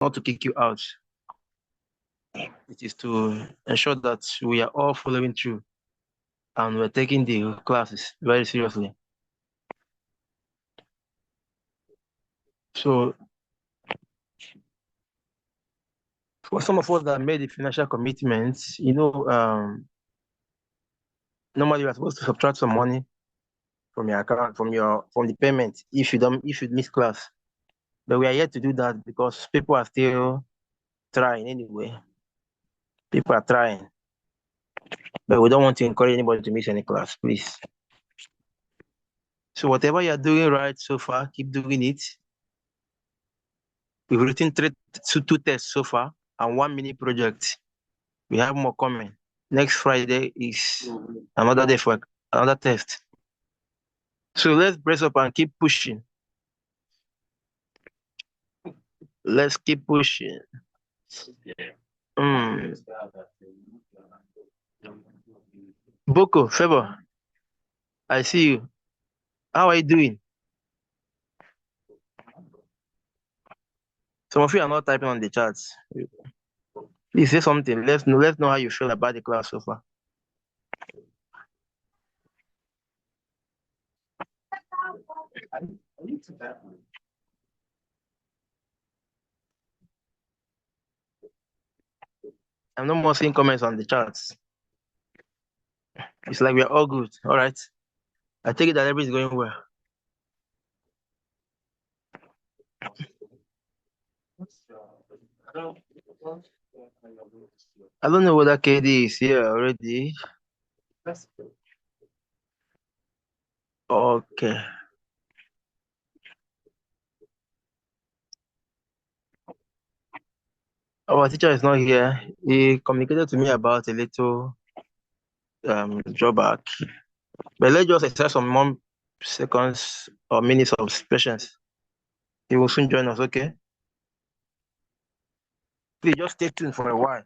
not to kick you out. It is to ensure that we are all following through and we're taking the classes very seriously. So for some of us that made the financial commitments, normally you're supposed to subtract some money from your account, from the payment if you miss class. But we are yet to do that because people are still trying anyway. People are trying, but we don't want to encourage anybody to miss any class, please. So whatever you're doing right so far, keep doing it. We've written two tests so far and one mini project. We have more coming. Next Friday is another day for another test. So let's brace up and keep pushing. Let's keep pushing. Mm. Boko, Favor, I see you. How are you doing? Some of you are not typing on the chats. Please say something. Let's know how you feel about the class so far. I'm no more seeing comments on the chats. It's like we're all good. All right. I take it that everything's going well. I don't know whether KD is here already. Okay. Our teacher is not here. He communicated to me about a little drawback. But let's just exercise some more seconds or minutes of patience. He will soon join us, okay? Please just stay tuned for a while.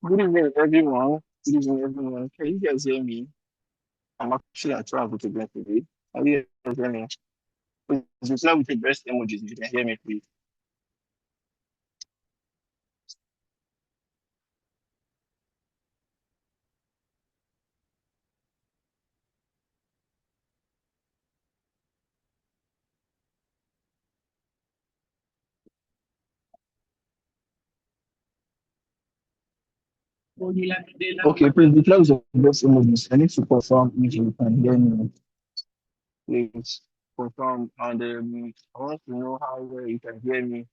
Good evening, everyone. Good evening, everyone. Can you guys hear me? I'm actually at travel to bed today. Can you guys hear me? Please reply with the best emojis if you can hear me, please. Okay, please reply with the best emojis. I need to confirm if you can hear me. Please confirm. And I want to know how well you can hear me.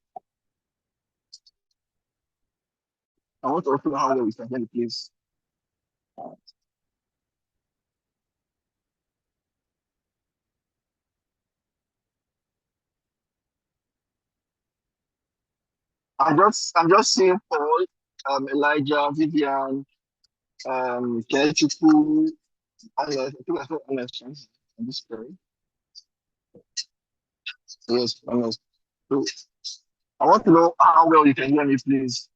I want to also know how well you can hear me, please. I'm just seeing Paul, Elijah, Vivian, Kelechiku, I think I saw honest on this story. Yes, honest. So I want to know how well you can hear me, please.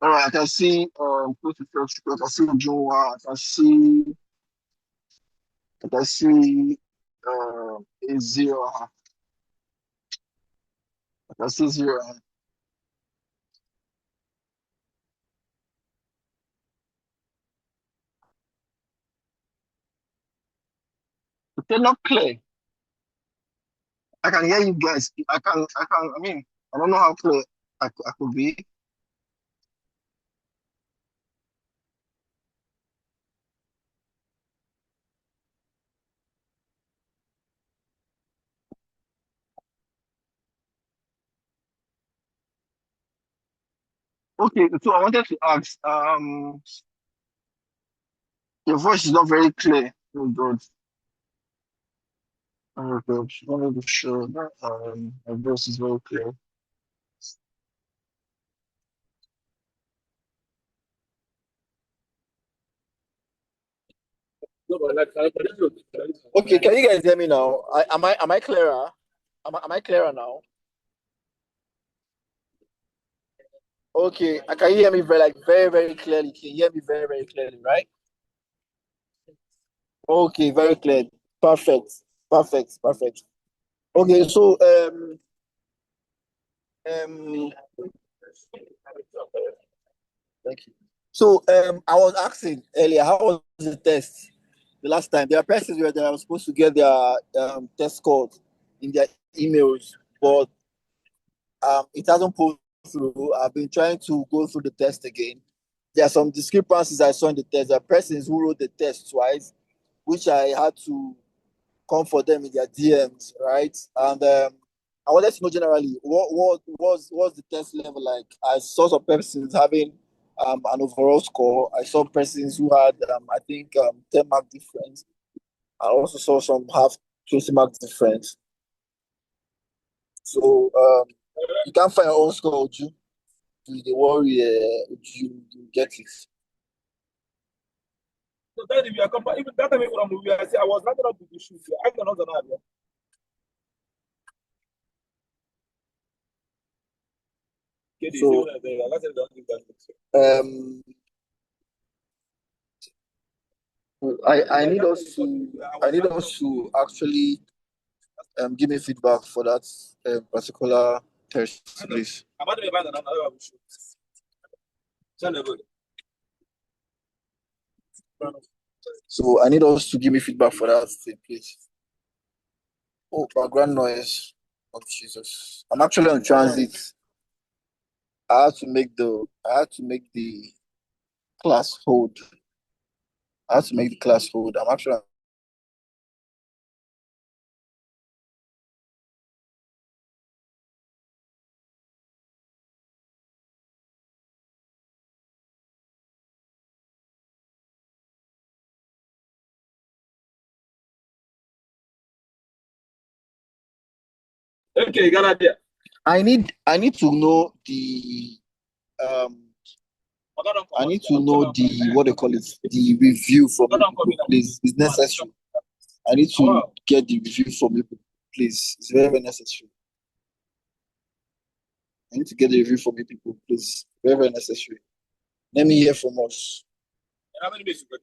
All right, I can see close to church, I can see Joa, I can see a zero, I can see zero. But they're not clear. I can hear you guys. I mean, I don't know how clear I could be. Okay, so I wanted to ask, your voice is not very clear. Oh God. Oh God. I wanted to show that my voice is very clear. Okay, can you guys hear me now? Am I clearer? Am I clearer now? Okay, I can hear me very very clearly. Can you hear me very very clearly, right? Okay, very clear. Perfect. Perfect. Perfect. Okay, so um thank you. So I was asking earlier, how was the test the last time? There are persons where they are supposed to get their test scores in their emails, but it hasn't pulled through. I've been trying to go through the test again. There are some discrepancies I saw in the test. There are persons who wrote the test twice, which I had to come for them in their DMs, right? And I wanted to know generally what was the test level like. I saw some persons having an overall score. I saw persons who had I think 10 mark difference. I also saw some have 20 mark difference. So you can't find your own score, would you? Do they worry? You get it. So that if you are even that time from movie, I say I was not up to the shoot. I cannot know. So I need us to actually give me feedback for that particular test, please. So I need us to give me feedback for that thing, please. Oh, background noise. Oh Jesus! I'm actually on transit. I had to make the class hold. I had to make the class hold. I'm actually okay. Got it. I need to know the um I need to know the what they call it, the review from you people, please. It's necessary. I need to get the review from you people, please. It's very, very necessary. I need to get a review from you people, please. Very, very necessary. Let me hear from us. How many days you got?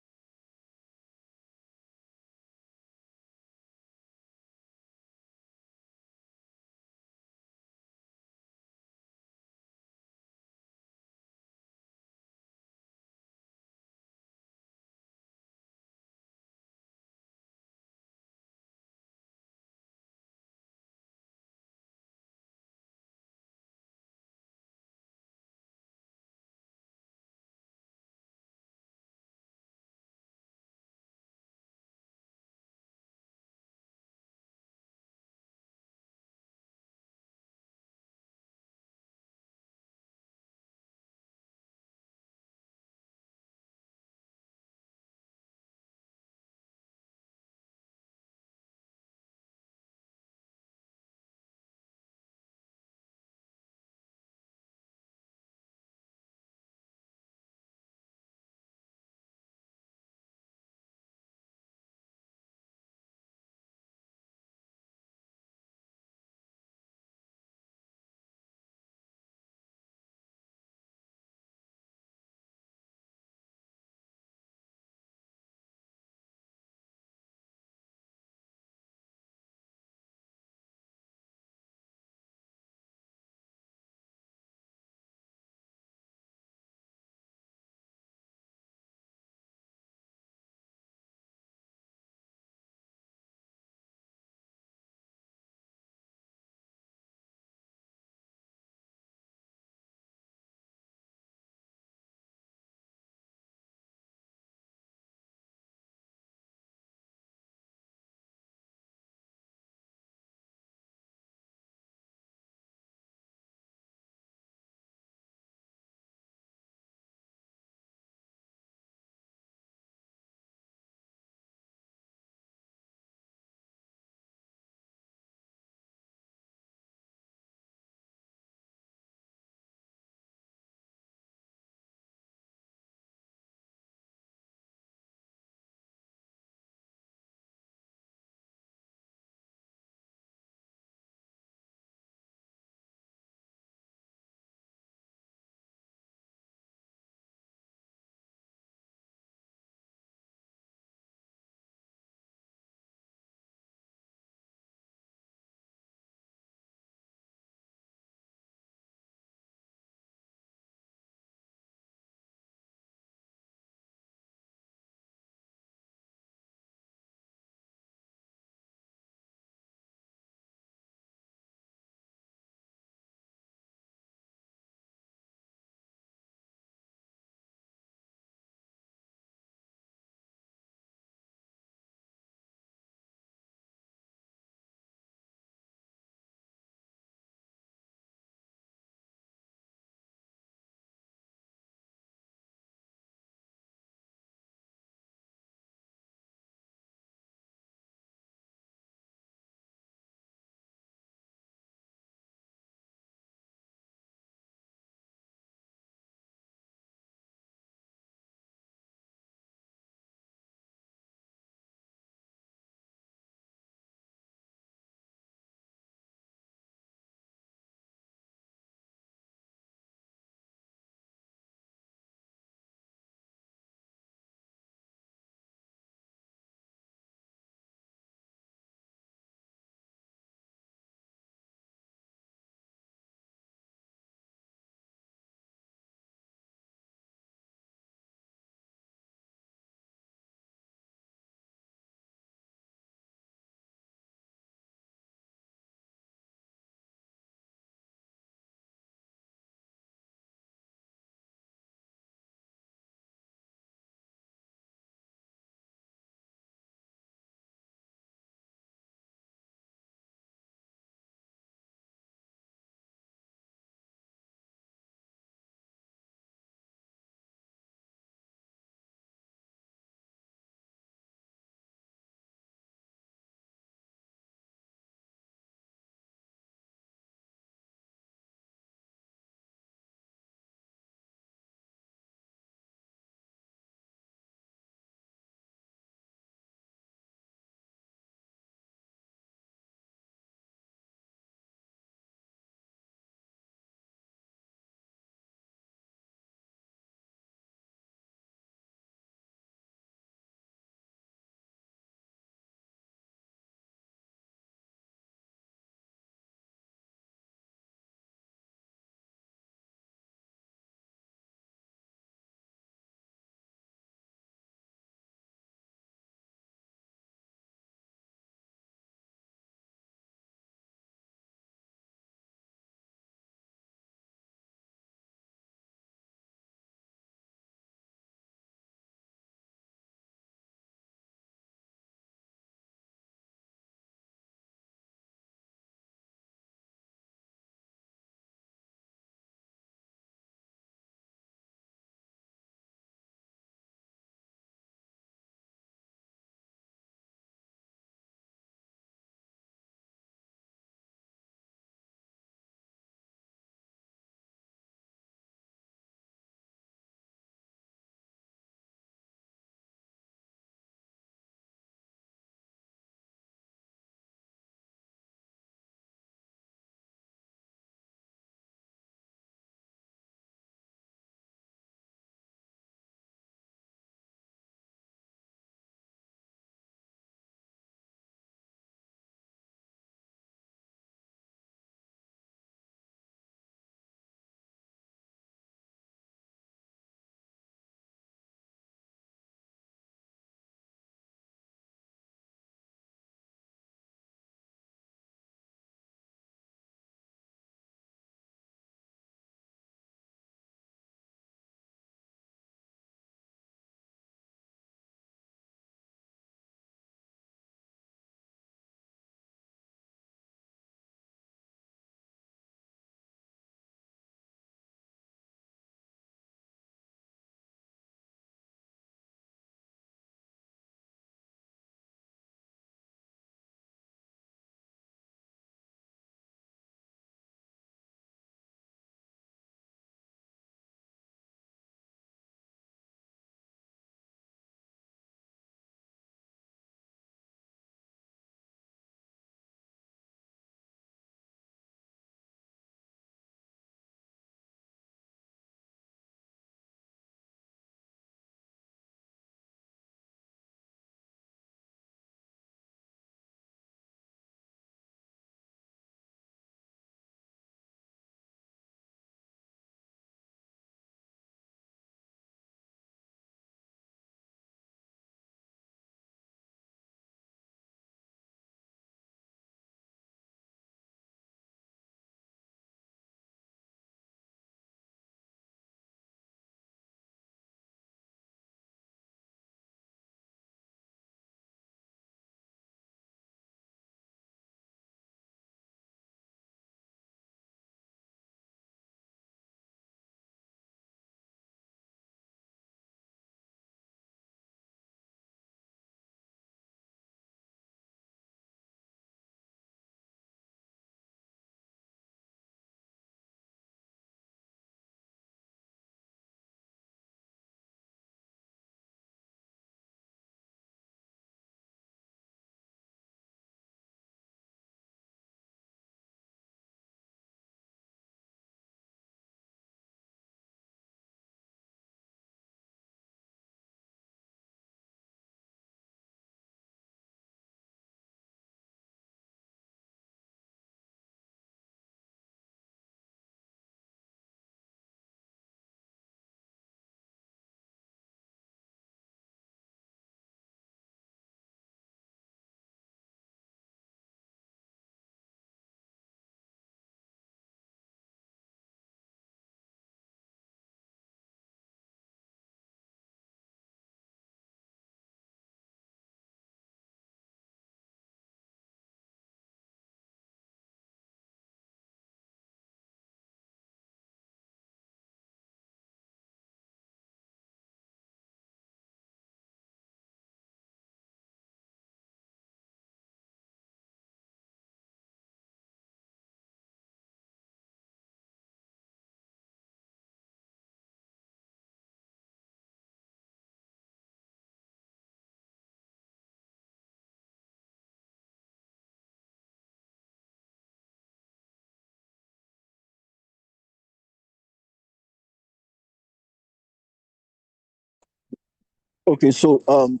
Okay, so um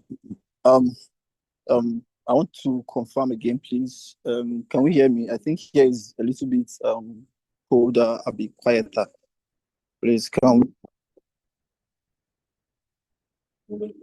I want to confirm again, please. Can we hear me? I think here is a little bit colder, a bit quieter. Please, can we?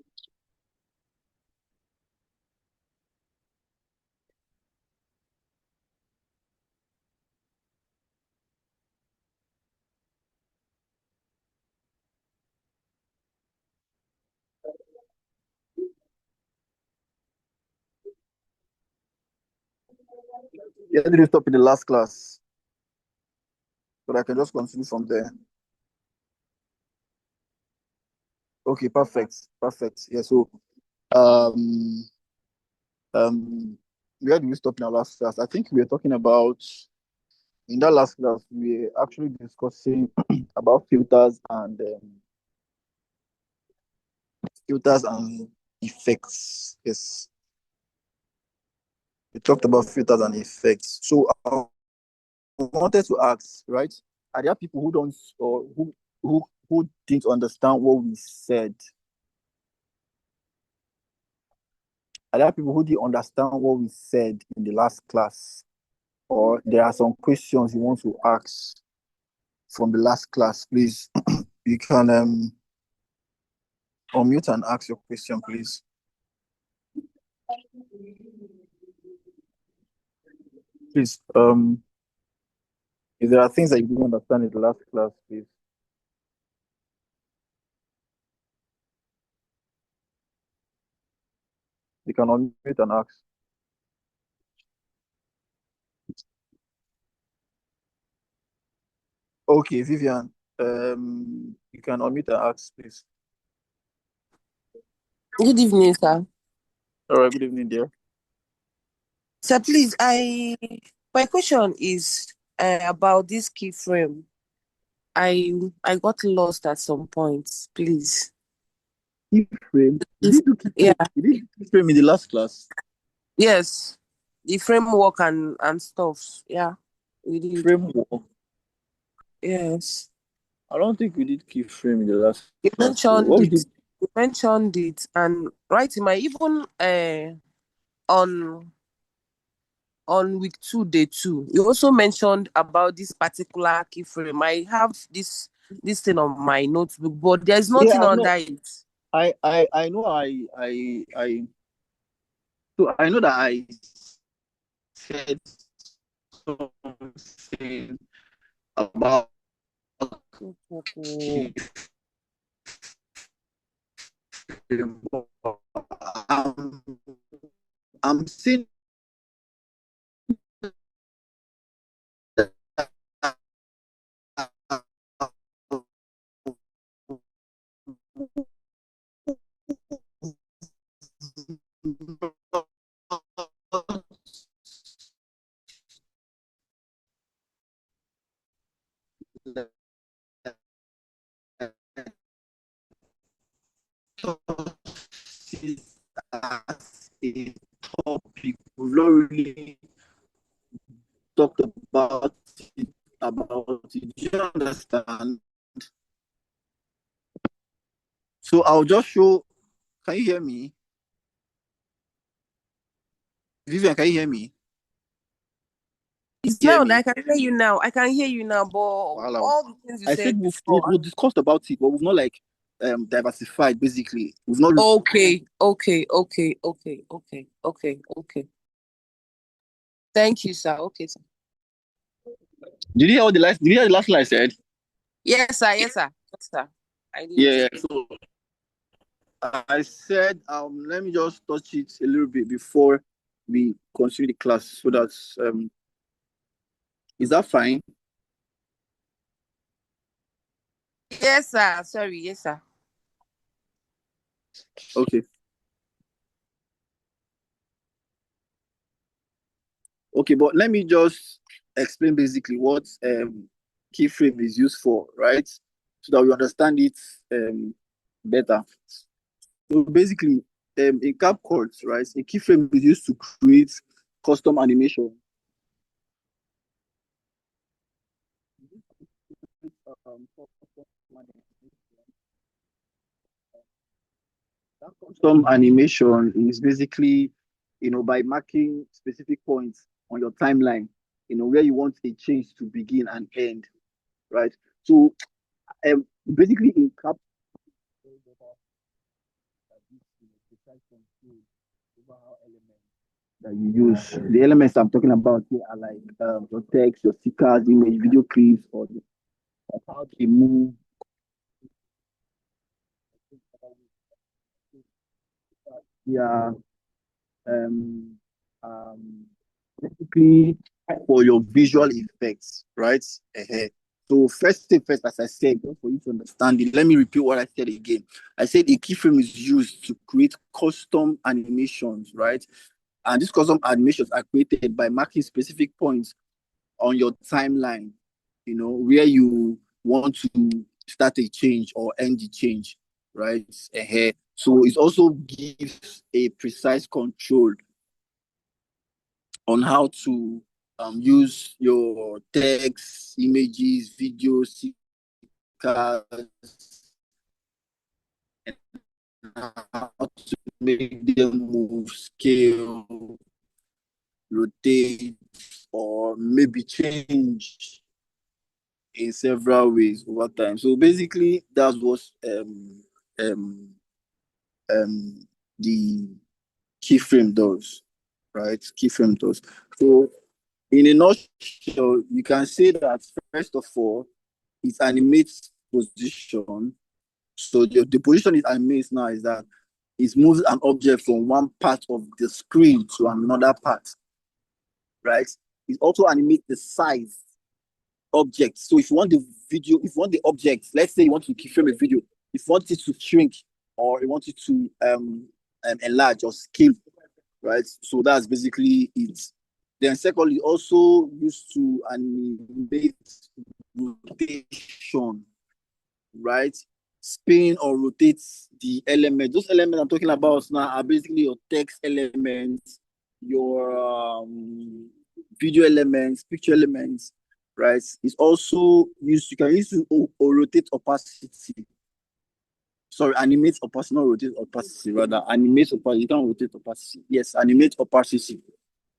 Yeah, did you stop in the last class? But I can just continue from there. Okay, perfect, perfect. Yeah, so um um where did we stop in our last class? I think we were talking about in that last class we were actually discussing about filters and effects. Yes, we talked about filters and effects. So I wanted to ask, right? Are there people who don't or who didn't understand what we said? Are there people who didn't understand what we said in the last class? Or there are some questions you want to ask from the last class, please? You can unmute and ask your question, please. Please, if there are things that you didn't understand in the last class, please, you can unmute and ask. Okay, Vivian, you can unmute and ask, please. Good evening, sir. All right, good evening, dear. Sir, please, my question is about this keyframe. I got lost at some point, please. Keyframe. Yeah, You did keyframe in the last class. yes, the framework and stuff. Yeah, we did. Framework. Yes, I don't think we did keyframe in the last you class. So mentioned what we it. did? You mentioned it, and right in my even on on week 2, day 2, you also mentioned about this particular keyframe. I have this thing on my notebook, but there's Yeah, nothing I know. under it. I know. So I know that I said something about keyframe. I'm, I'm seeing as a topic. We've not really talked about it. Do you understand? So I'll just show. Can you hear me? Vivian, can you hear me? It's Hear loud. I me? can hear you now. I can hear you now, but Wow. all the things you I said said we've before. discussed about it, but we've not like diversified basically. We've not. Okay. Thank you, sir. Okay, sir. Did you hear what the last? Did you hear the last line I said? Yes, sir. Yes, sir. I did. Yeah. So I said let me just touch it a little bit before we continue the class, so that is that fine? Yes, sir. Sorry. Yes, sir. Okay. Okay, but let me just explain basically what keyframe is used for, right? So that we understand it better. So basically, in CapCut, right, a keyframe is used to create custom animation. Custom animation Custom animation is basically, by marking specific points on your timeline, where you want a change to begin and end, right? So, basically, in cap that you use. The elements I'm talking about here are like your text, your stickers, image, video clips, or how they move. Yeah, um, um, basically for your visual effects, right? So first thing first, as I said, just for you to understand it, let me repeat what I said again. I said a keyframe is used to create custom animations, right? And these custom animations are created by marking specific points on your timeline, where you want to start a change or end the change, right? So it also gives a precise control on how to use your text, images, videos, stickers, and how to make them move, scale, rotate, or maybe change in several ways over time. So basically, that's what um, the keyframe does, right? Keyframe does. So in a nutshell, you can say that first of all, it animates position. So the position it animates now is that it moves an object from one part of the screen to another part, right? It also animates the size object. So if you want the video, if you want the object, let's say you want to keyframe a video, if you want it to shrink or you want it to enlarge or scale, right? So that's basically it. Then secondly, also used to animate rotation, right? Spin or rotate the element. Those elements I'm talking about now are basically your text elements, your video elements, picture elements, right? It's also used, you can use to or rotate opacity. Sorry, animate opacity, not rotate opacity, rather animate opacity. You can rotate opacity. Yes, animate opacity,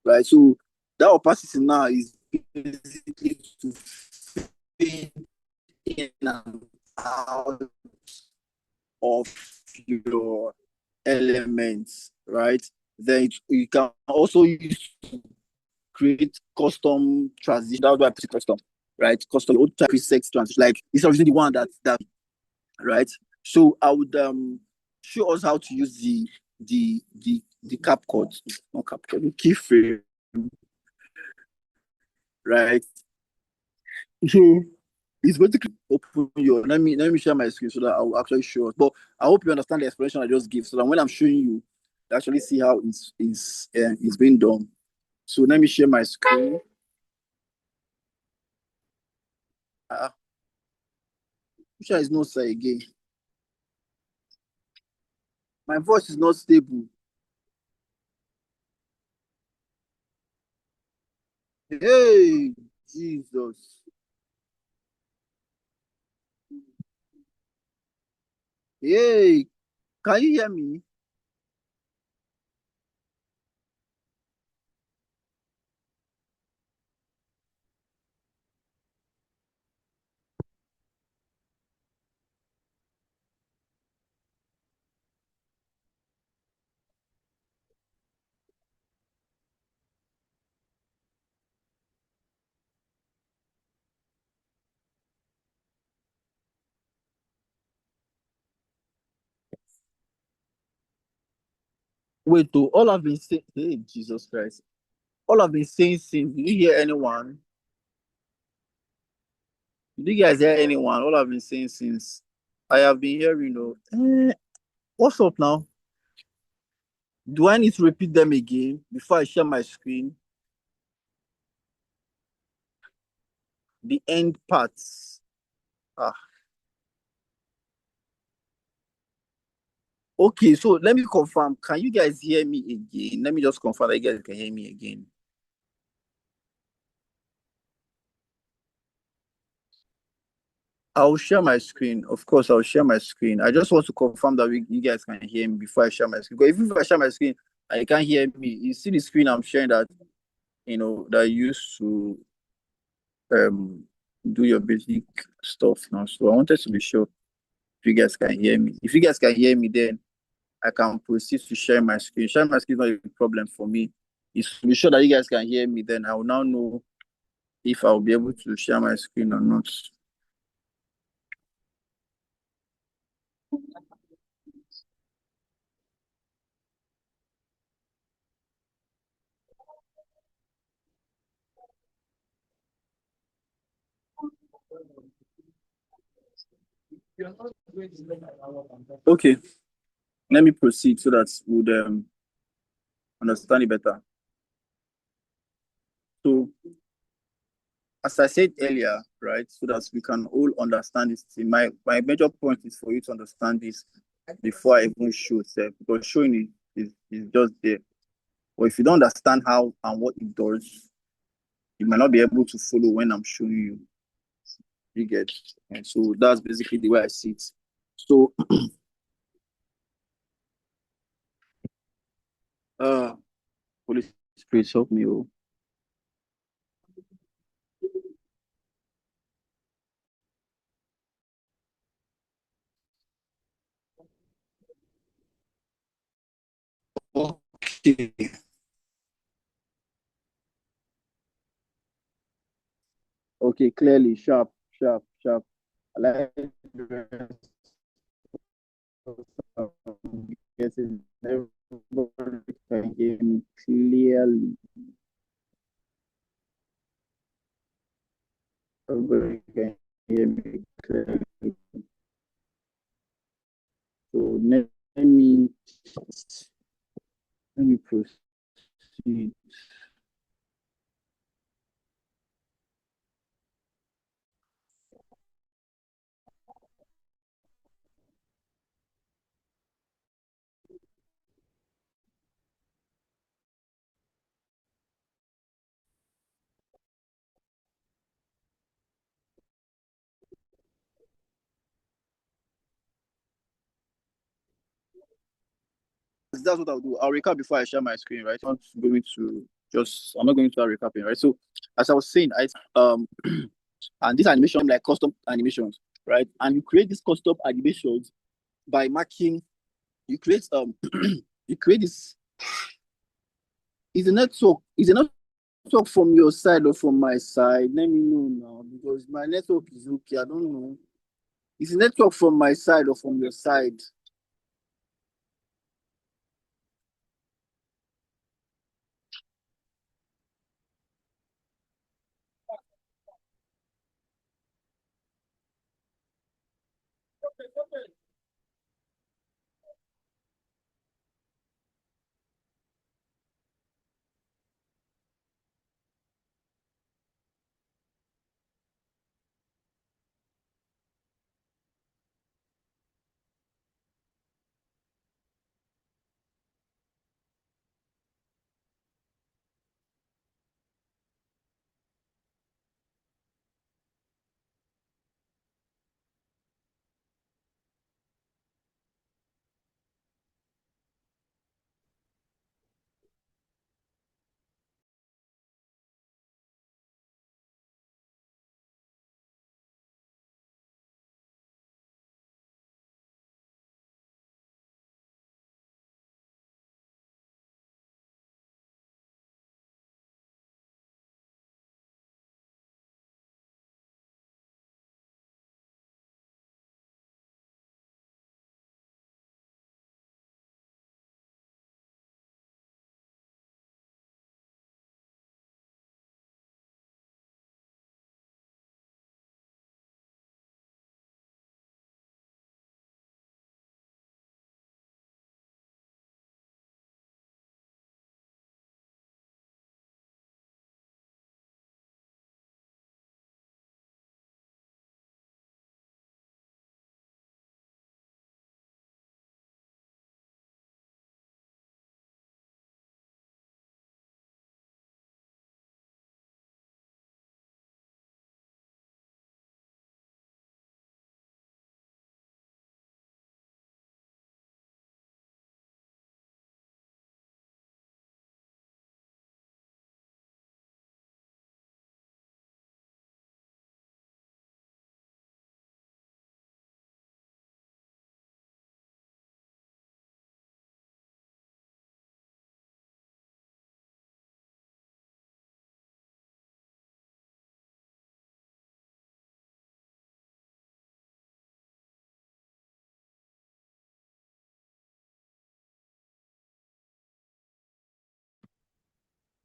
right? So that opacity now is basically to fade in and out of your elements, right? Then you can also use to create custom transition. That's why I put it custom, right? Custom old type preset transition. Like it's obviously the one that right. So I would show us how to use the cap code, not cap code, the keyframe, right? So it's basically open your. Let me share my screen so that I will actually show us. But I hope you understand the explanation I just give, so that when I'm showing you, you actually see how it's being done. So let me share my screen. Which is not say again. My voice is not stable. Hey, Jesus. Hey, can you hear me? Wait, though, all I've been saying, hey, Jesus Christ. All I've been saying since, did you hear anyone? Did you guys hear anyone? All I've been saying since, I have been hearing, what's up now? Do I need to repeat them again before I share my screen? The end parts. Ah. Okay, so let me confirm. Can you guys hear me again? Let me just confirm that you guys can hear me again. I'll share my screen. Of course, I'll share my screen. I just want to confirm that you guys can hear me before I share my screen. Because if I share my screen and you can't hear me, you see the screen I'm sharing that that I used to um do your basic stuff now. So I wanted to be sure if you guys can hear me. If you guys can hear me, then I can proceed to share my screen. Share my screen is not a problem for me. It's to be sure that you guys can hear me, then I will now know if I'll be able to share my screen or not. Okay, let me proceed so that we'll understand it better. So, as I said earlier, right, so that we can all understand this thing, my major point is for you to understand this before I even show it, because showing it is just there. But if you don't understand how and what it does, you might not be able to follow when I'm showing you. You get, and so that's basically the way I see it. So, Holy Spirit, help me. Oh. Okay. Okay, clearly, sharp, sharp, sharp. I like getting everybody can hear me clearly. Everybody can hear me clearly. So let me proceed. That's what I'll do. I'll recap before I share my screen, right? I'm not going to start recapping, right? So as I was saying, and this animation like custom animations, right? And you create these custom animations by marking. You create you create this. Is a network from your side or from my side? Let me know now because my network is okay. I don't know. Is a network from my side or from your side?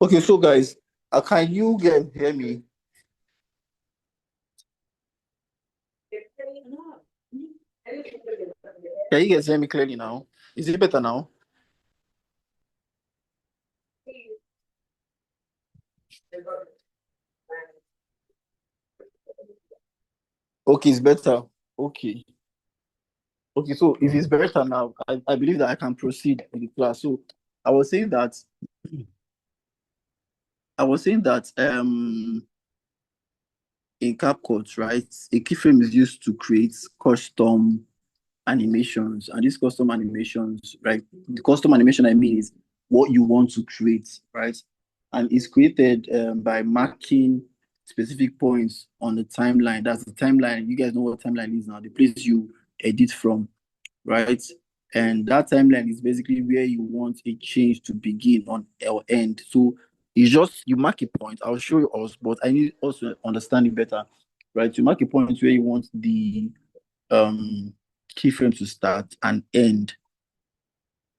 Okay, so guys, can you hear me? Can you guys hear me clearly now? Is it better now? Okay, it's better. Okay. Okay, so if it's better now, I believe that I can proceed with the class. So I was saying that in CapCut, right, a keyframe is used to create custom animations, and these custom animations, right, the custom animation I mean is what you want to create, right, and it's created by marking specific points on the timeline. That's the timeline. You guys know what timeline is now, the place you edit from, right? And that timeline is basically where you want a change to begin on or end. So it's just you mark a point. I'll show you us, but I need also understand it better, right? You mark a point where you want the keyframe to start and end.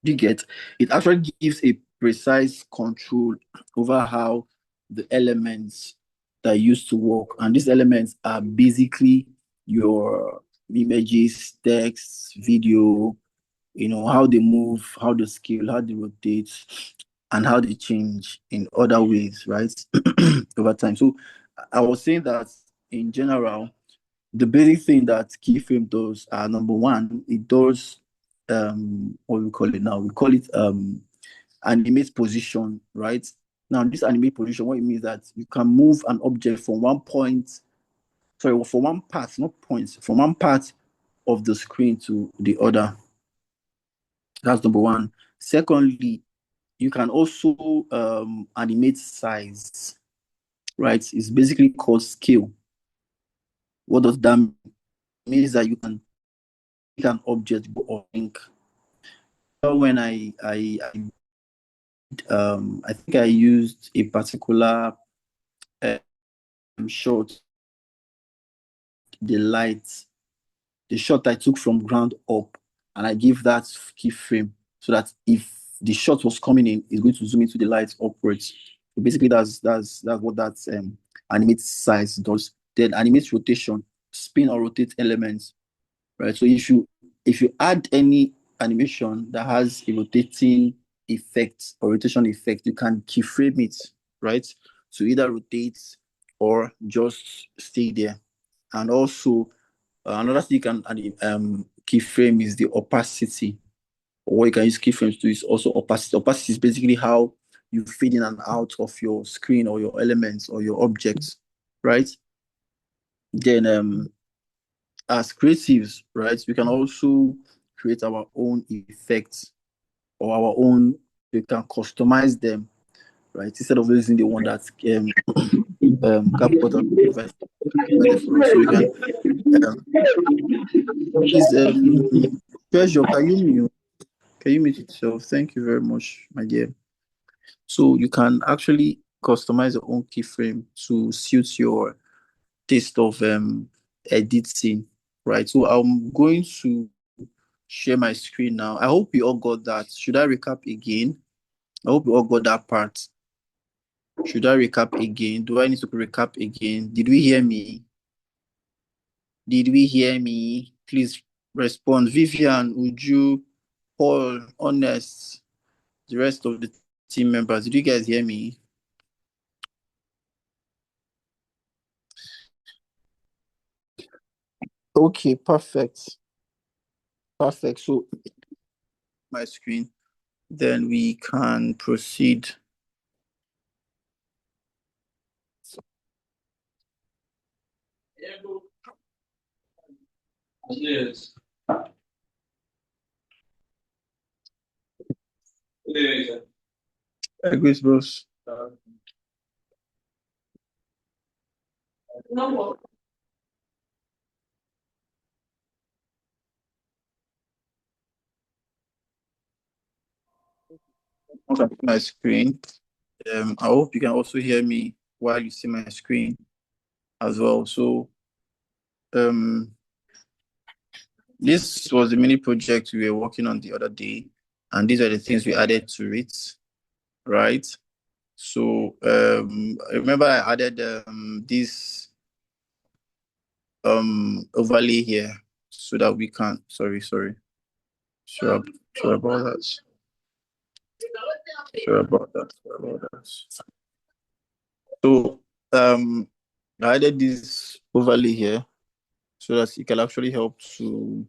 You get it actually gives a precise control over how the elements that used to work, and these elements are basically your images, text, video, how they move, how they scale, how they rotate, and how they change in other ways, right? Over time. So I was saying that in general, the basic thing that keyframe does are number one, it does what we call it now. We call it animate position, right? Now, this animate position, what it means that you can move an object from one point, sorry, from one part, not points, from one part of the screen to the other. That's number one. Secondly, you can also animate size, right? It's basically called scale. What does that mean? It means that you can make an object go or link. When I think I used a particular shot, the light, the shot I took from ground up, and I give that keyframe so that if the shot was coming in, it's going to zoom into the light upwards. So basically, that's what that animate size does. Then animate rotation, spin or rotate elements, right? So if you add any animation that has a rotating effect or rotation effect, you can keyframe it, right? So either rotate or just stay there. And also another thing you can keyframe is the opacity. Or what you can use keyframes to is also opacity. Opacity is basically how you fade in and out of your screen or your elements or your objects, right? Then as creatives, right, we can also create our own effects or our own, we can customize them, right? Instead of using the one that CapCut provided for us. So you can please Treasure, can you mute yourself? Thank you very much, my dear. So you can actually customize your own keyframe to suit your taste of editing, right? So I'm going to share my screen now. I hope you all got that. Should I recap again? I hope you all got that part. Should I recap again? Do I need to recap again? Did we hear me? Did we hear me? Please respond. Vivian, Uju, Paul, Honest, the rest of the team members. Did you guys hear me? Okay, perfect. Perfect. So my screen, then we can proceed. Yes. Grace bros. No. Okay, my screen. I hope you can also hear me while you see my screen as well. So this was the mini project we were working on the other day, and these are the things we added to it, right? So remember I added this overlay here so that we can sorry sure about that sure about that so I added this overlay here so that it can actually help to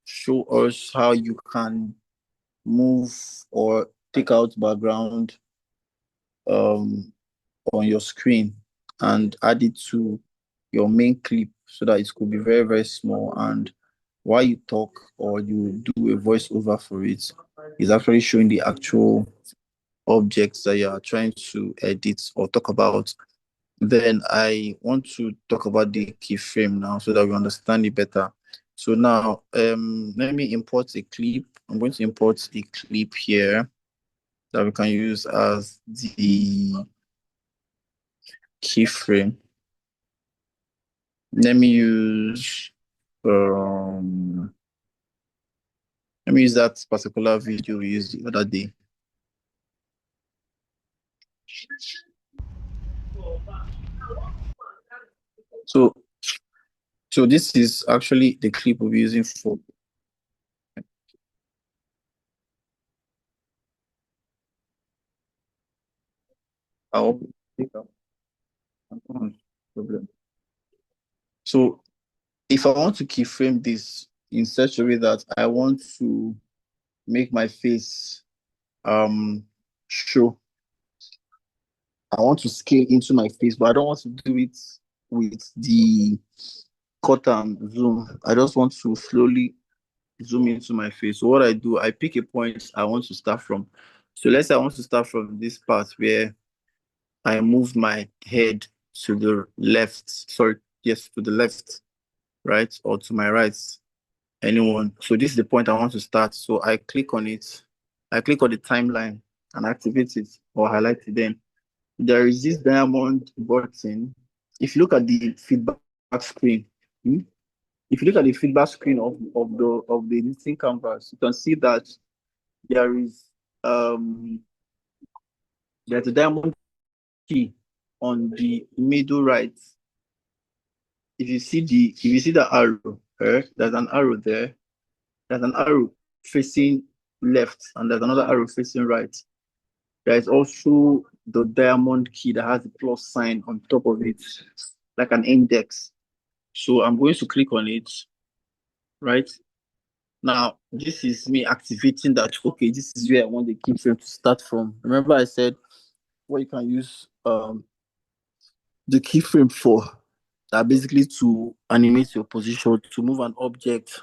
show us how you can move or take out background on your screen and add it to your main clip so that it could be very, very small. And while you talk or you do a voiceover for it, it's actually showing the actual objects that you are trying to edit or talk about. Then I want to talk about the keyframe now so that we understand it better. So now let me import a clip. I'm going to import a clip here that we can use as the keyframe. Let me use that particular video we used the other day. So this is actually the clip we'll be using for our problem. So if I want to keyframe this in such a way that I want to make my face show, I want to scale into my face, but I don't want to do it with the cut and zoom. I just want to slowly zoom into my face. So what I do, I pick a point I want to start from. So let's say I want to start from this part where I move my head to the left. Sorry, yes, to the left, right, or to my right, anyone. So this is the point I want to start. So I click on it. I click on the timeline and activate it or highlight it. Then there is this diamond button. If you look at the feedback screen, if you look at the feedback screen of the listing canvas, you can see that there is there's a diamond key on the middle right. If you see the arrow, there's an arrow there. There's an arrow facing left, and there's another arrow facing right. There is also the diamond key that has a plus sign on top of it, like an index. So I'm going to click on it, right? Now, this is me activating that, okay, this is where I want the keyframe to start from. Remember I said what you can use the keyframe for that basically to animate your position, to move an object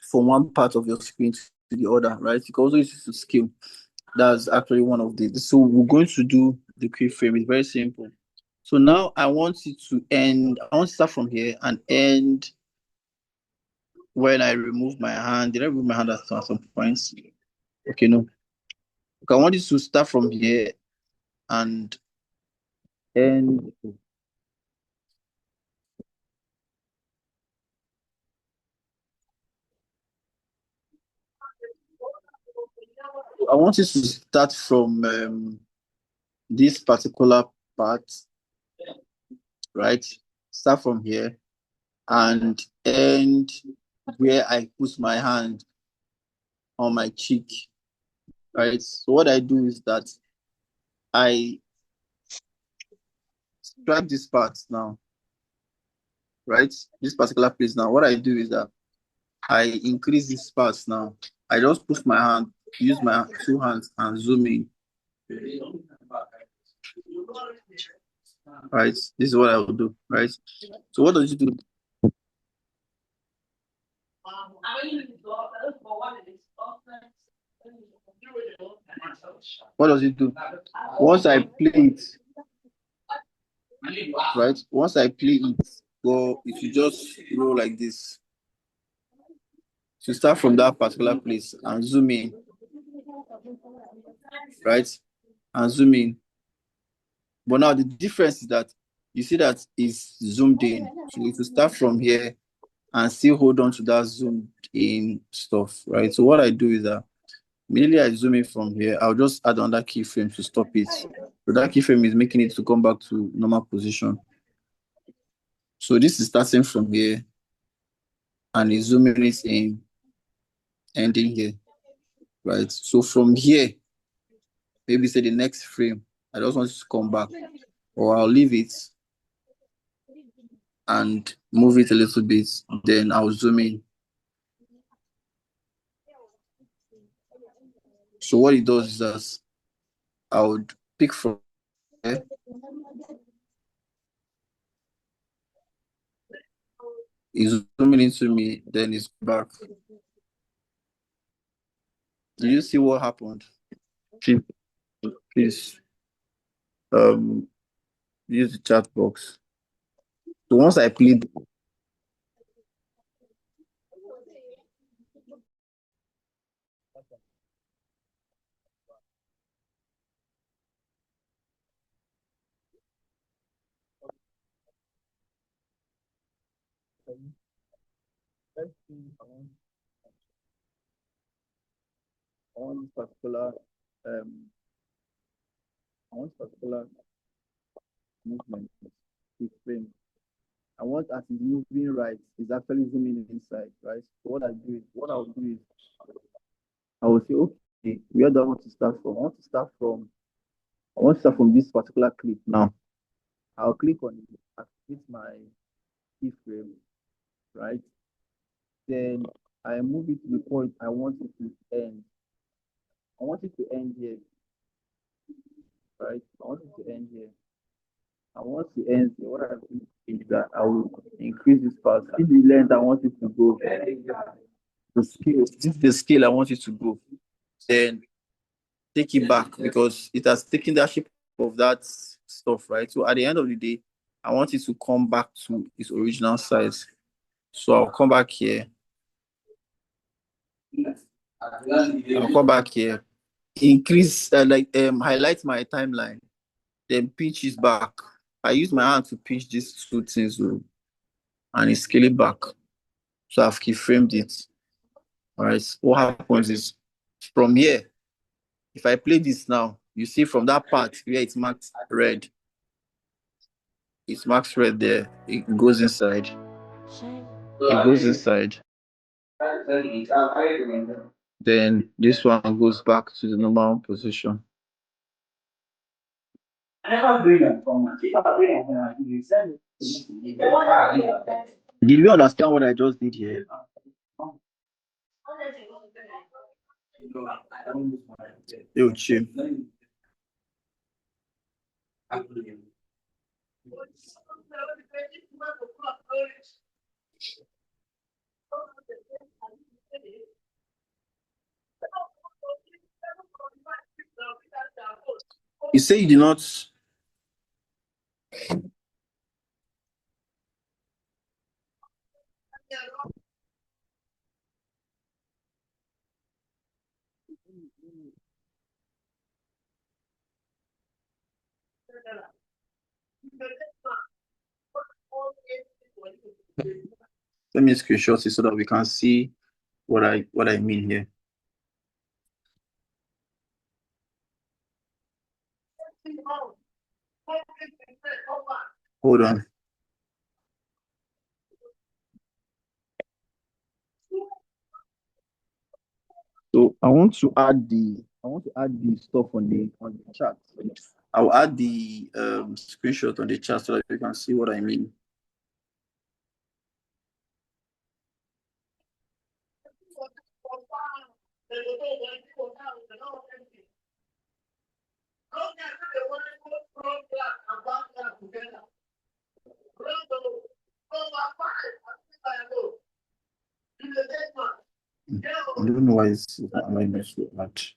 from one part of your screen to the other, right? You can also use it to scale. That's actually one of the. So we're going to do the keyframe. It's very simple. So now I want it to end. I want to start from here and end when I remove my hand. Did I remove my hand at some points? Okay, no. Okay, I want it to start from here and end. I want it to start from this particular part, right? Start from here and end where I put my hand on my cheek, right? So what I do is that I strike this part now, right? This particular place now. What I do is that I increase this part now. I just push my hand, use my two hands and zoom in. Right? This is what I will do, right? So what does it do? What does it do? Once I play it, right? Once I play it, go, it will just roll like this. So start from that particular place and zoom in, right? And zoom in. But now the difference is that you see that it's zoomed in. So if you start from here and still hold on to that zoomed in stuff, right? So what I do is that Immediately I zoom in from here, I'll just add another keyframe to stop it. So that keyframe is making it to come back to normal position. So this is starting from here and it's zooming it in, ending here, right? So from here, maybe say the next frame, I just want it to come back, or I'll leave it and move it a little bit, then I'll zoom in. So what it does is that I would pick from here. It's zooming into me, then it's back. Do you see what happened? Please use the chat box. So once I played, on particular movement, frame. I want as it's moving right, it's actually zooming inside, right? So what I'll do is I will say, okay, where do I want to start from? I want to start from this particular clip now. I'll click on it, activate my keyframe, right? Then I move it to the point I want it to end. I want it to end here, right? I want it to end here. And once it ends here, what I do is that I will increase this part. This is the length I want it to go. The scale, this is the scale I want it to go. Then take it back because it has taken the shape of that stuff, right? So at the end of the day, I want it to come back to its original size. So I'll come back here. Increase, highlight my timeline, then pinch it back. I use my hand to pinch these two things, and scale it back. So I've keyframed it. All right. What happens is from here, if I play this now, you see from that part where it's marked red, it's marked red there. It goes inside. It goes inside. Then this one goes back to the normal position. Did we understand what I just did here? Yo, chill. You say you did not. Let me screenshot it so that we can see what I mean here. Hold on. So I want to add the stuff on the chat. I'll add the screenshot on the chat so that you can see what I mean. I don't know why it's allowing me so much.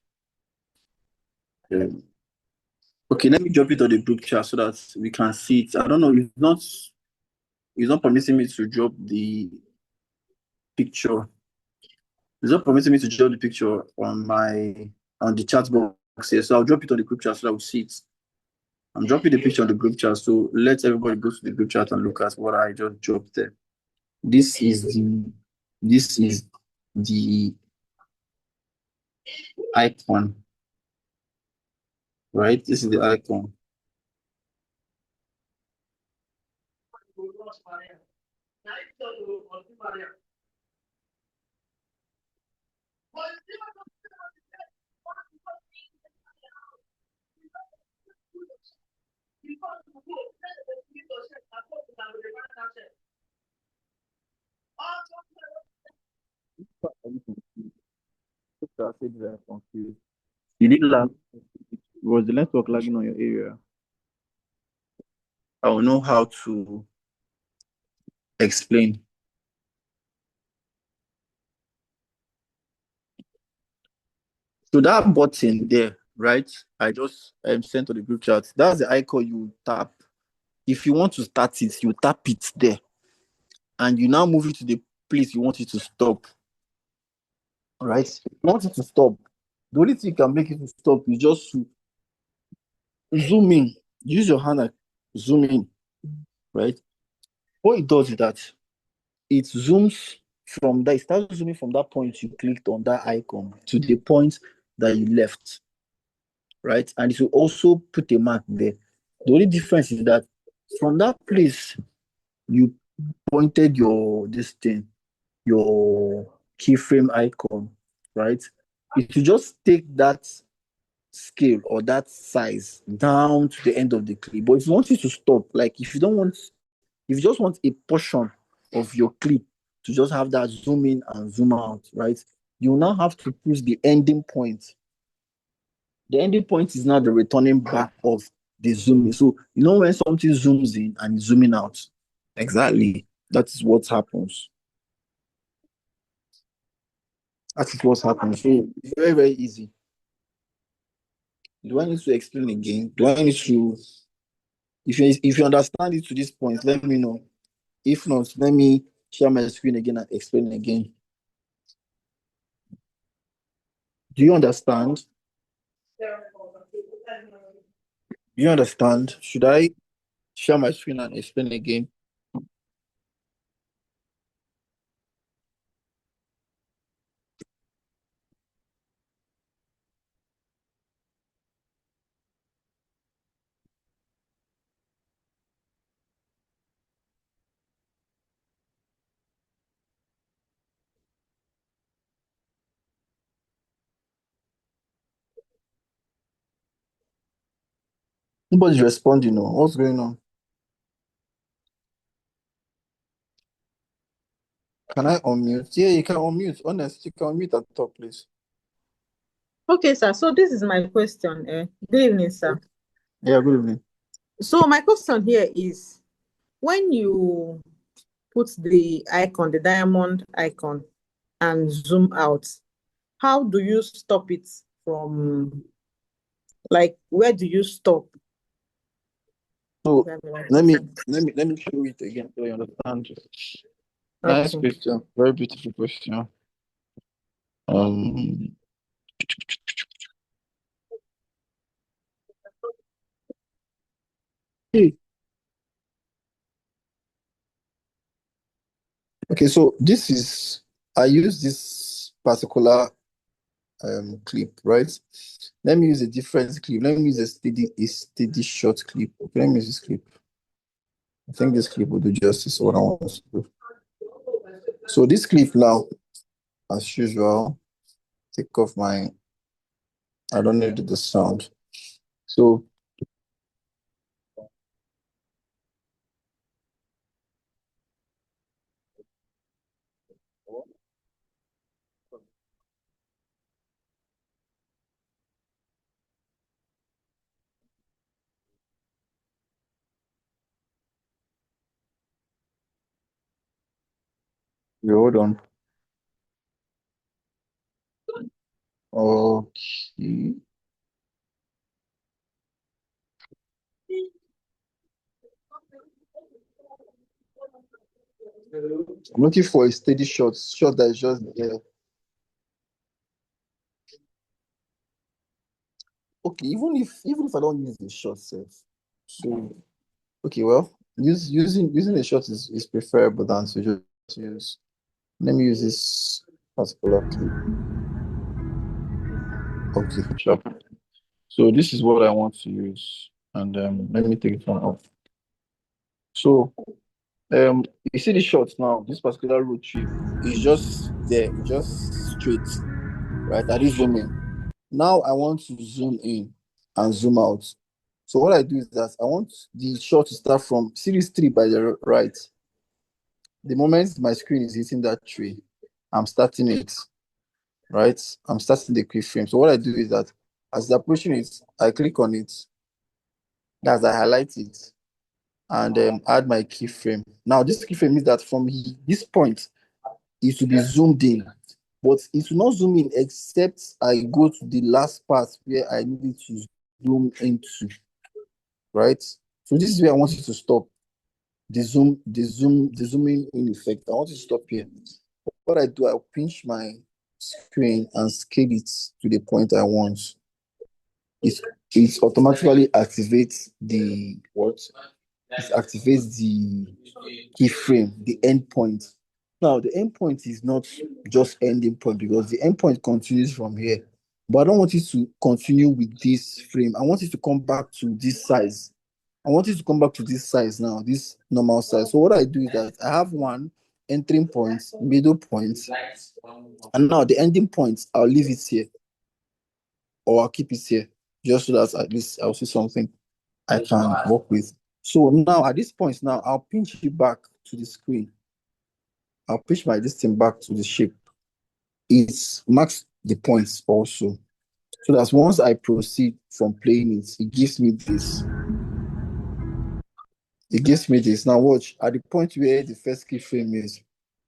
Okay, let me drop it on the group chat so that we can see it. I don't know, it's not permitting me to drop the picture. It's not permitting me to drop the picture on the chat box here. So I'll drop it on the group chat so that we'll see it. I'm dropping the picture on the group chat. So let everybody go to the group chat and look at what I just dropped there. This is the icon, right? This is the icon. You did lag. Was the network lagging on your area? I will know how to explain. So that button there, right? I just sent to the group chat. That's the icon you tap. If you want to start it, you tap it there. And you now move it to the place you want it to stop. Right? You want it to stop. The only thing you can make it to stop is just to zoom in. Use your hand and zoom in. Right? What it does is that it zooms from that, it starts zooming from that point you clicked on that icon to the point that you left. Right? And it will also put a mark there. The only difference is that from that place you pointed your this thing, your keyframe icon, right? It will just take that scale or that size down to the end of the clip. But if you want it to stop, like if you just want a portion of your clip to just have that zoom in and zoom out, right? You will now have to push the ending point. The ending point is now the returning back of the zooming. So you know when something zooms in and is zooming out, exactly. That is what happens. That is what happens. So it's very, very easy. Do I need to explain again? Do I need to, if you understand it to this point, let me know. If not, let me share my screen again and explain again. Do you understand? Do you understand? Should I share my screen and explain again? Nobody's responding. No. What's going on? Can I unmute? Yeah, you can unmute. Honestly, you can unmute at the top, please. Okay, sir. So this is my question. Good evening, sir. Yeah, good evening. So my question here is, when you put the icon, the diamond icon, and zoom out, how do you stop it from, like, where do you stop? So let me show it again so you understand. Nice Okay. question. Very beautiful question. Um okay, so this is I use this particular clip, right? Let me use a different clip. Let me use a steady short clip. Okay, let me use this clip. I think this clip will do justice to what I want to do. So this clip now, as usual, take off my I don't need the sound. So you hold on. Okay. I'm looking for a steady shot that is just there. Okay, even if I don't use the shot set. So okay, well, using the shot is preferable than to just use. Let me use this particular clip. Okay, sure. So this is what I want to use, and let me take it from off. So you see the shots now. This particular road trip is just there, it's just straight, right? I did zoom in. Now I want to zoom in and zoom out. So what I do is that I want the shot to start from series 3 by the right. The moment my screen is hitting that tree, I'm starting it, right? I'm starting the keyframe. So what I do is that as the approaching it, I click on it, as I highlight it, and add my keyframe. Now this keyframe means that from this point, it will be zoomed in, but it will not zoom in except I go to the last part where I needed to zoom into, right? So this is where I want you to stop. The zooming in effect. I want you to stop here. What I do, I'll pinch my screen and scale it to the point I want. It, it automatically activates the what? It activates the keyframe, the endpoint. Now, the endpoint is not just ending point because the endpoint continues from here. But I don't want it to continue with this frame. I want it to come back to this size. I want it to come back to this size now, this normal size. So what I do is that I have one entering point, middle point, and now the ending point, I'll leave it here or I'll keep it here just so that at least I'll see something I can work with. So now at this point now, I'll pinch it back to the screen. I'll pinch my this thing back to the shape. It marks the points also. So that once I proceed from playing it, it gives me this. It gives me this. Now watch, at the point where the first keyframe is,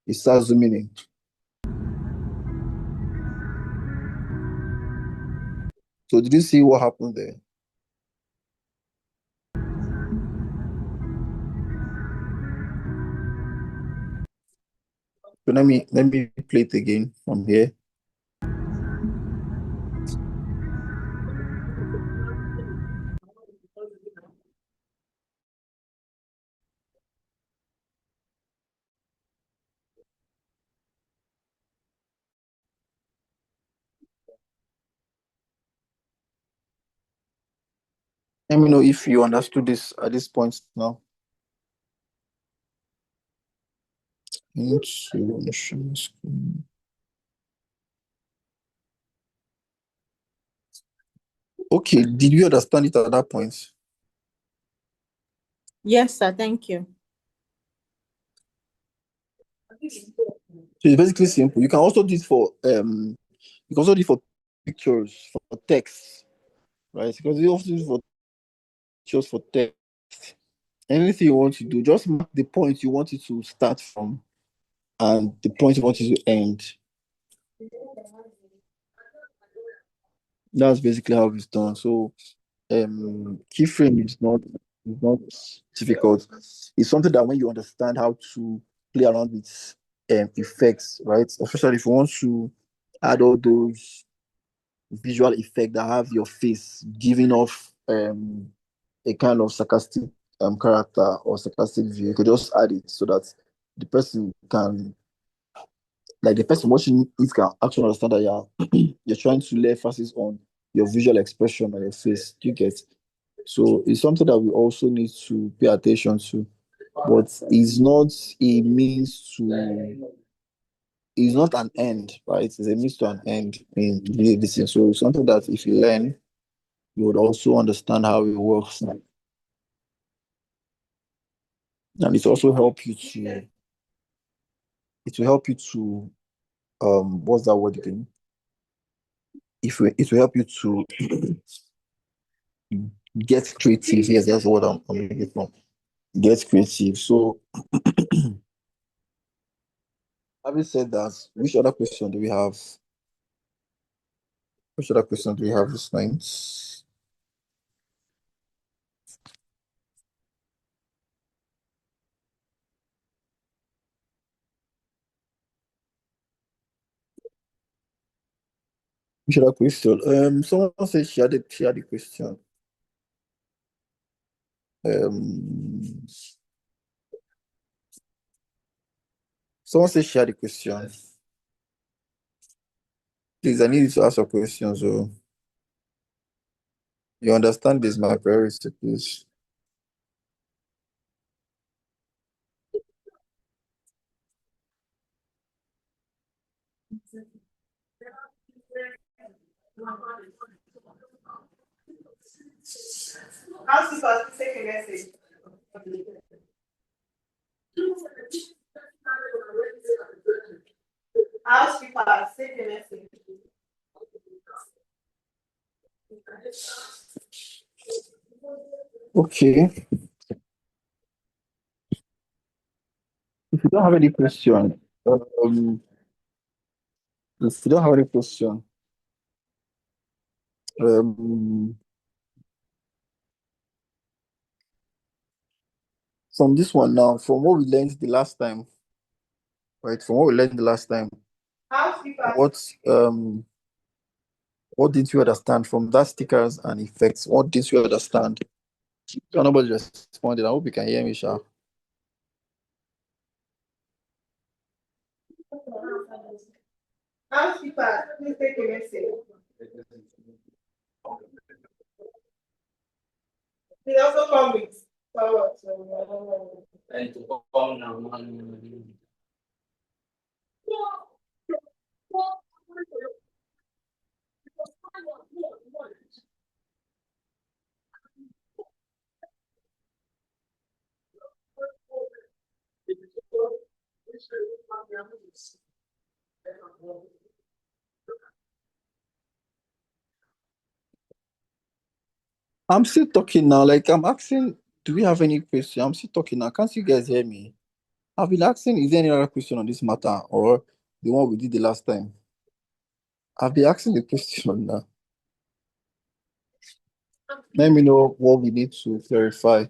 it starts zooming in. So did you see what happened there? So let me play it again from here. Let me know if you understood this at this point now. Into share screen. Okay, did you understand it at that point? Yes, sir. Thank you. So it's basically simple. You can also do it for you can also do it for pictures, for text, right? Because you also do it for pictures, for text. Anything you want to do, just mark the point you want it to start from and the point you want it to end. That's basically how it's done. So keyframe is not difficult. It's something that when you understand how to play around with effects, right? Especially if you want to add all those visual effects that have your face giving off a kind of sarcastic character or sarcastic view, you could just add it so that the person can, like the person watching it can actually understand that you're trying to lay emphasis on your visual expression on your face. Do you get? So it's something that we also need to pay attention to, but it's not a means to. It's not an end, right? It's a means to an end in this thing. So it's something that if you learn, you would also understand how it works, and it also help you to. It will help you to what's that word again? If it will help you to get creative. Yes, that's what I'm looking for. Get creative. So, having said that, which other question do we have? Which other question do we have this night? Which other question? Someone said she had a question. Um, Someone said she had a question. Please, I need you to ask a question. So. You understand this, my priority, please. Housekeeper, please take a message. Housekeeper, take a message. Okay. If you don't have any question, if you don't have any question, from this one now, from what we learned the last time, right? From what we learned the last time, Housekeeper. What did you understand from that stickers and effects? What did you understand? Nobody responded. I hope you can hear me, Sha. Housekeeper, please take a message. He also come with power. And to come now. I'm still talking now. Like I'm asking, do we have any question? I'm still talking now. Can't you guys hear me? I've been asking, is there any other question on this matter or the one we did the last time? I've been asking the question now. Let me know what we need to clarify.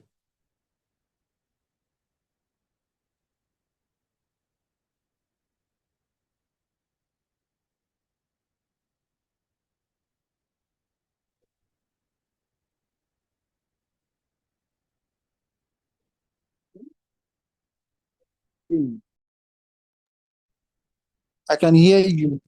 I can hear you.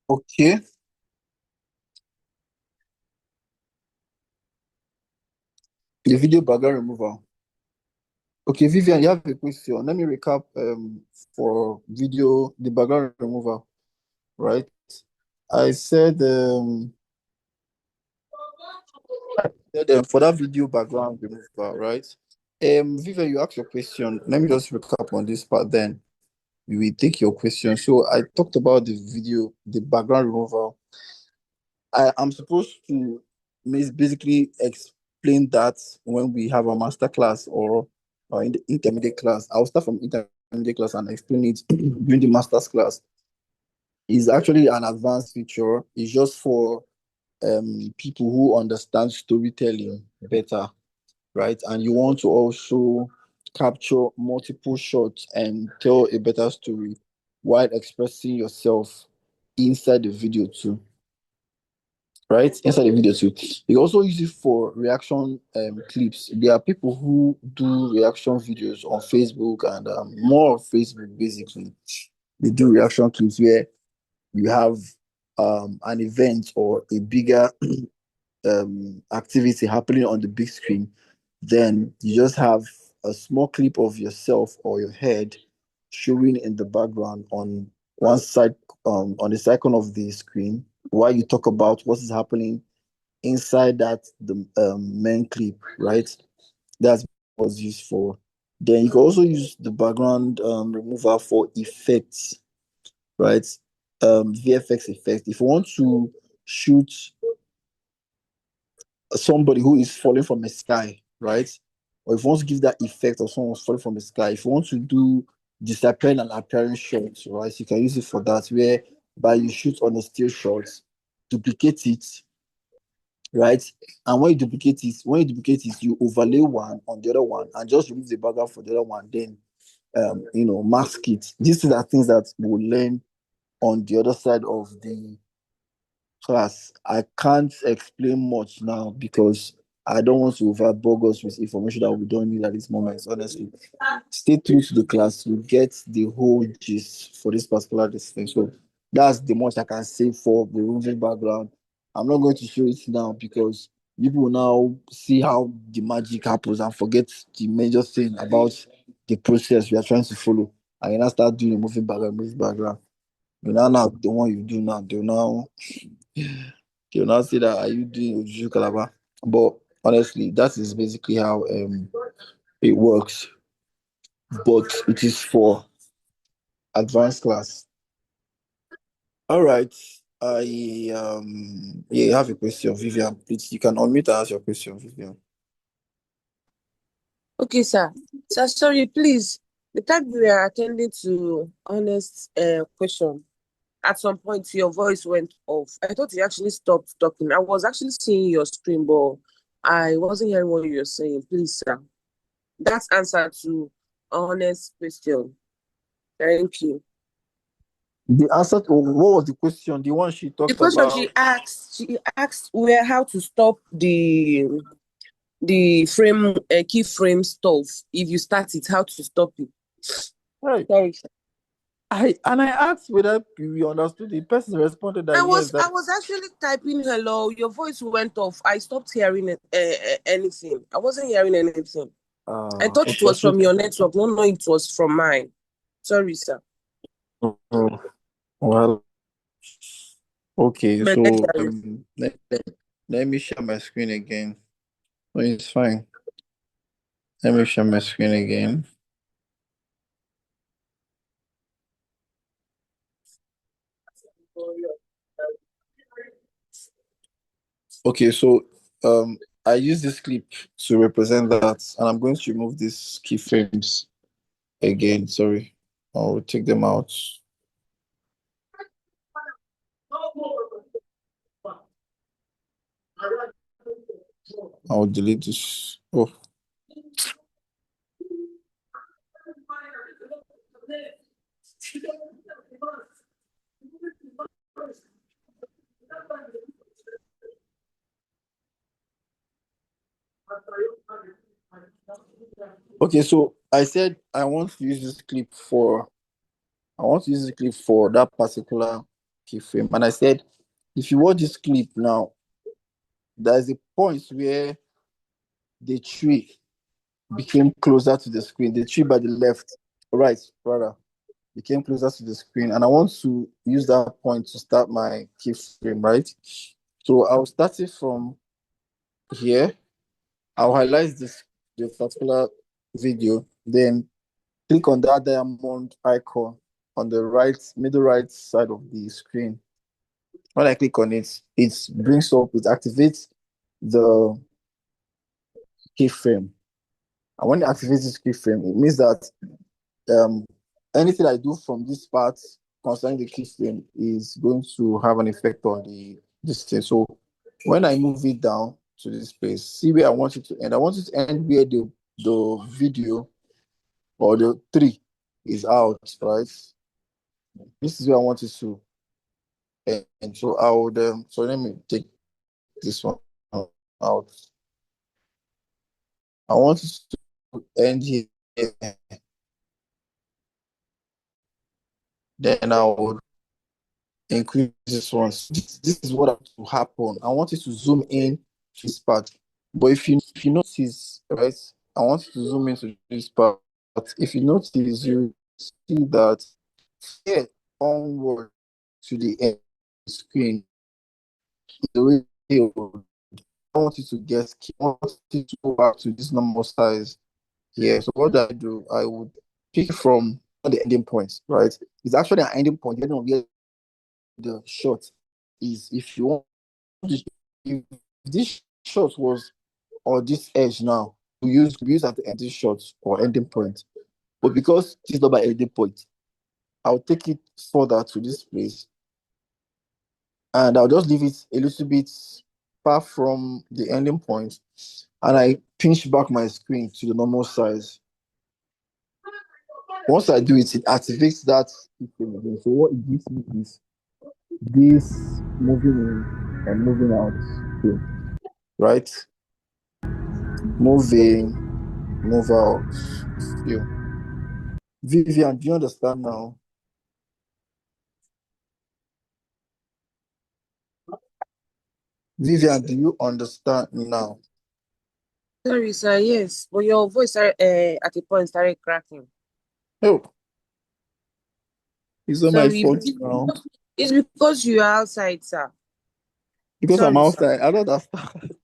Okay. The video background removal. Okay, Vivian, you have a question. Let me recap for video, the background removal, right? I said, for that video background removal, right? Vivian, you asked your question. Let me just recap on this part, then we will take your question. So I talked about the video, the background removal. I'm supposed to basically explain that when we have a master class or in the intermediate class. I'll start from intermediate class and explain it during the master's class. It's actually an advanced feature. It's just for people who understand storytelling better, right? And you want to also capture multiple shots and tell a better story while expressing yourself inside the video too, right? Inside the video too. You also use it for reaction clips. There are people who do reaction videos on Facebook and more of Facebook basically. They do reaction clips where you have an event or a bigger activity happening on the big screen, then you just have a small clip of yourself or your head showing in the background on one side, on the second of the screen, while you talk about what is happening inside that the main clip, right? That's what was used for. Then you can also use the background remover for effects, right? VFX effect. If you want to shoot somebody who is falling from the sky, right? Or if you want to give that effect of someone falling from the sky, if you want to do disappearing and appearing shots, right? You can use it for that, whereby you shoot on a still shot, duplicate it, right? And when you duplicate it, you overlay one on the other one and just remove the background for the other one, then mask it. These are things that we'll learn on the other side of the class. I can't explain much now because I don't want to overbog us with information that we don't need at this moment. Honestly, stay true to the class. You get the whole gist for this particular thing. So that's the much I can say for the removing background. I'm not going to show it now because people will now see how the magic happens and forget the major thing about the process we are trying to follow. And you now start doing the moving background. You now the one you do now. They'll now say that are you doing Ojuju Calabar? But honestly, that is basically how it works. But it is for advanced class. All right. You have a question, Vivian. Please, you can unmute and ask your question, Vivian. Okay, sir. Sir, sorry, please. The time we are attending to honest question, at some point your voice went off. I thought you actually stopped talking. I was actually seeing your screen, but I wasn't hearing what you were saying. Please, sir. That's answer to honest question. Thank you. The answer to what was the question? The one she The talked question about. she asked where how to stop the frame keyframe stuff. If you start it, how to stop it. Right. Sorry, sir. I asked whether we understood. The person responded that I yes. was actually typing hello. Your voice went off. I stopped hearing anything. I wasn't hearing anything. I thought it was from your network. No, it was from mine. Sorry, sir. Well, okay. But So let me share my screen again. No, it's fine. Let me share my screen again. Okay, so I use this clip to represent that, and I'm going to remove these keyframes again. Sorry, I'll take them out. I'll delete this. Oh. Okay, so I said I want to use this clip for that particular keyframe, and I said if you watch this clip now, there's a point where the tree became closer to the screen. The tree by the left, right, rather, became closer to the screen, and I want to use that point to start my keyframe, right? So I'll start it from here. I'll highlight the particular video, then click on that diamond icon on the middle right side of the screen. When I click on it, it activates the keyframe. And when it activates this keyframe, it means that um, anything I do from this part concerning the keyframe is going to have an effect on this thing. So When I move it down to this place, see where I want it to end. I want it to end where the video or the tree is out, right? This is where I want it to end. So I would so let me take this one out. I want it to end here. Then I would increase this one. This is what will happen. I want it to zoom in to this part. But if you notice, right, I want you to zoom into this part. If you notice, you see that here onward to the end of the screen, the way I want you to get, I want you to go back to this normal size here. So what I do, I would pick from the ending points, right? It's actually an ending point. You know where the shot is. If you want, if this shot was on this edge now, we use at the end this shot or ending point. But because this is not my ending point, I'll take it further to this place and I'll just leave it a little bit far from the ending point, and I pinch back my screen to the normal size. Once I do it, it activates that system again. So what it gives me is this moving in and moving out here, right? Move in, move out here. Vivian, do you understand now? Vivian, do you understand now? Sorry, sir. Yes, but your voice at a point started cracking. Oh, it's not my Sorry, fault now. it's because you are outside, sir. Because I'm Sorry, sir. outside. I don't understand.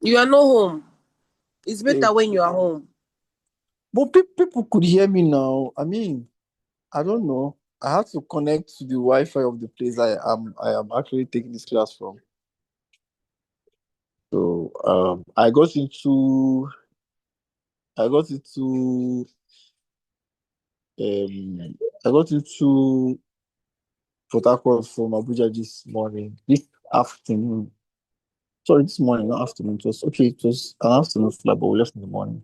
You are not home. It's Hey, better when you are home. but people could hear me now. I mean, I don't know. I had to connect to the Wi-Fi of the place I am actually taking this class from. So I got into I got into Port Harcourt from Abuja this afternoon. Sorry, this morning, not afternoon. It was okay, it was an afternoon flight, but we left in the morning.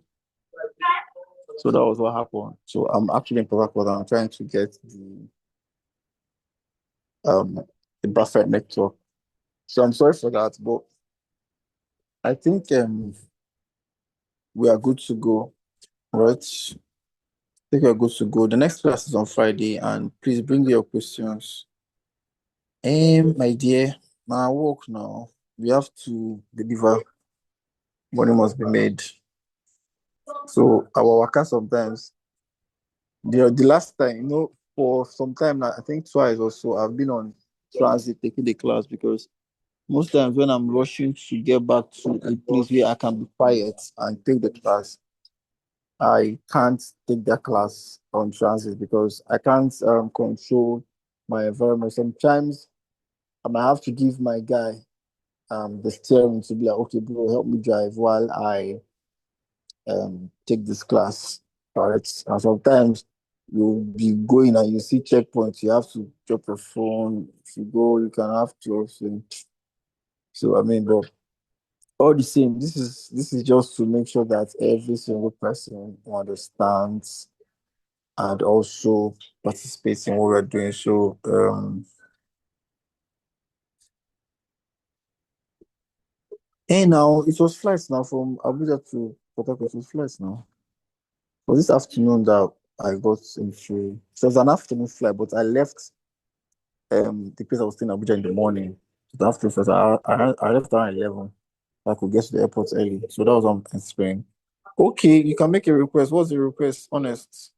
So that was what happened. So I'm actually in Port Harcourt and I'm trying to get um the Bradford network. So I'm sorry for that, but I think we are good to go. Right? I think we are good to go. The next class is on Friday, and please bring your questions. My dear, my work now. We have to deliver. Money must be made. So our worker sometimes the last time, for some time now, I think twice or so, I've been on transit taking the class because most times when I'm rushing to get back to a place where I can be quiet and take the class, I can't take that class on transit because I can't control my environment. Sometimes I might have to give my guy the steering to be like, okay, bro, help me drive while I take this class. Correct. And sometimes you'll be going and you see checkpoints, you have to drop your phone. If you go, you can have to also. So I mean, but all the same, this is just to make sure that every single person understands and also participates in what we're doing. So and now it was flights now from Abuja to Port Harcourt. It was flights now. For this afternoon that I got into, it was an afternoon flight, but I left the place I was staying in Abuja in the morning. So after first, I left around 11. I could get to the airport early. So that was what I'm explaining. Okay, you can make a request. What's the request? Honest.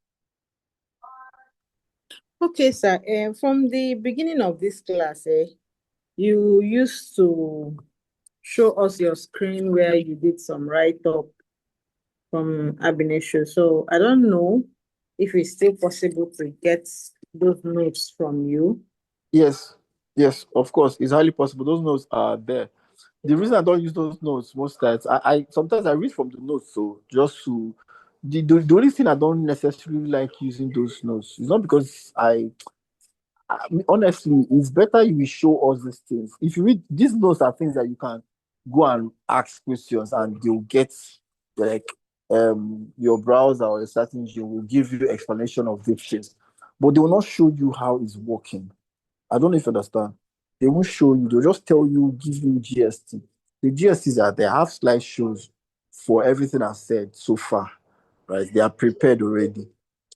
Okay, sir. From the beginning of this class, you used to show us your screen where you did some write-up from Abineshu. So I don't know if it's still possible to get those notes from you. Yes, yes, of course. It's highly possible. Those notes are there. The reason I don't use those notes most times, I sometimes I read from the notes, so just to the only thing I don't necessarily like using those notes is not because I mean, honestly, it's better you show us these things. If you read these notes are things that you can go and ask questions, and they'll get like your browser or a certain engine will give you explanation of these things, but they will not show you how it's working. I don't know if you understand. They won't show you. They'll just tell you, give you GST. The GSTs are there. Have slideshows for everything I've said so far, right? They are prepared already,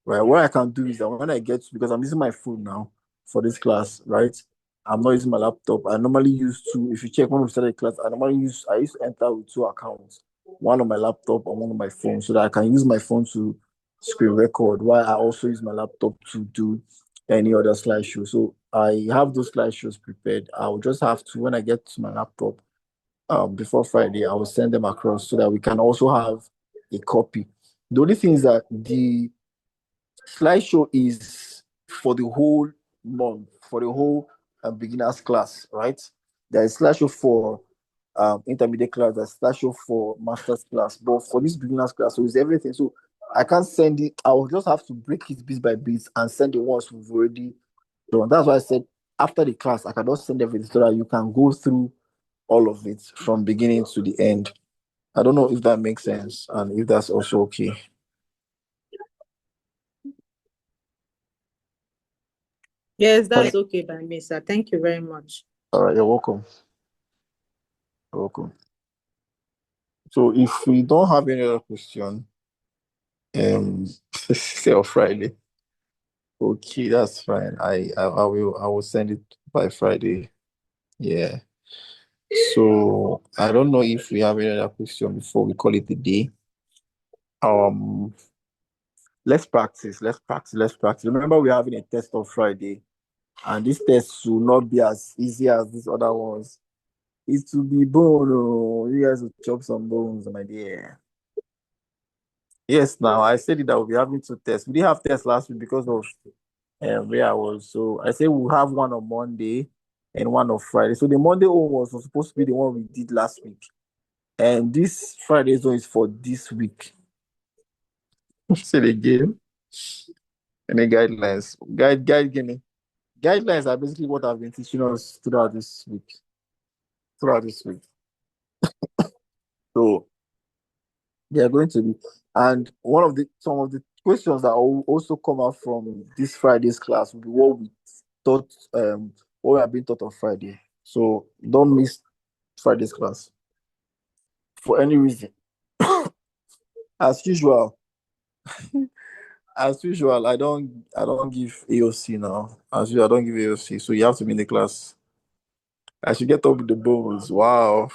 right? What I can do is that when I get to, because I'm using my phone now for this class, right? I'm not using my laptop. I normally used to, if you check when we started class, I used to enter with two accounts, one on my laptop and one on my phone, so that I can use my phone to screen record while I also use my laptop to do any other slideshow. So I have those slideshows prepared. I'll just have to, when I get to my laptop, before Friday, I will send them across so that we can also have a copy. The only thing is that the slideshow is for the whole month, for the whole beginners class, right? There is slideshow for intermediate class, there's slideshow for master's class, but for this beginners class, so it's everything. So I can't send it. I will just have to break it bit by bit and send the ones we've already done. That's why I said after the class, I can just send everything so that you can go through all of it from beginning to the end. I don't know if that makes sense and if that's also okay. Yes, that's okay by me, sir. Thank you very much. All right, you're welcome. You're welcome. So if we don't have any other question, say on Friday. Okay, that's fine. I will send it by Friday. Yeah. So I don't know if we have any other question before we call it a day. Um, let's practice. Let's practice. Let's practice. Remember, we're having a test on Friday, and this test will not be as easy as these other ones. It will be bone. Oh, you guys will chop some bones, my dear. Yes, now I said it that we'll be having two tests. We didn't have tests last week because of where I was. So I said we'll have one on Monday and one on Friday. So the Monday one was supposed to be the one we did last week. And this Friday's one is for this week. Say it again. Any guidelines? Give me. Guidelines are basically what I've been teaching us throughout this week. So they are going to be, and some of the questions that will also come out from this Friday's class will be what we taught, what we have been taught on Friday. So don't miss Friday's class for any reason. As usual, I don't give AOC now. As usual, I don't give AOC. So you have to be in the class. I should get up with the bones. Wow.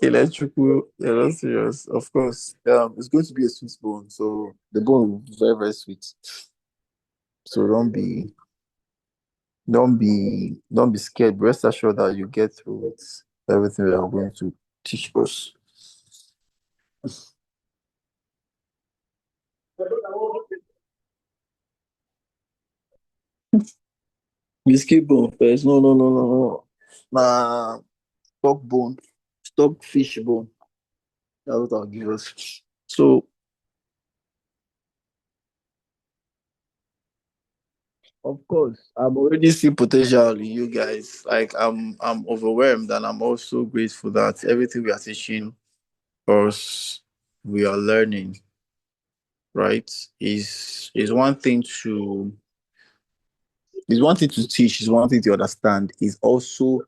Electrical, yeah, that's serious. Of course, it's going to be a sweet bone. So the bone will be very, very sweet. So don't be scared. Rest assured that you get through it. Everything we are going to teach us. Biscuit bone first. No, no, no, no, no. Nah, stock bone, stock fish bone. That's what I'll give us. So, of course, I'm already seeing potential in you guys. Like I'm overwhelmed, and I'm also grateful that everything we are teaching us, we are learning. Right? Is one thing to is one thing to teach. Is one thing to understand. Is also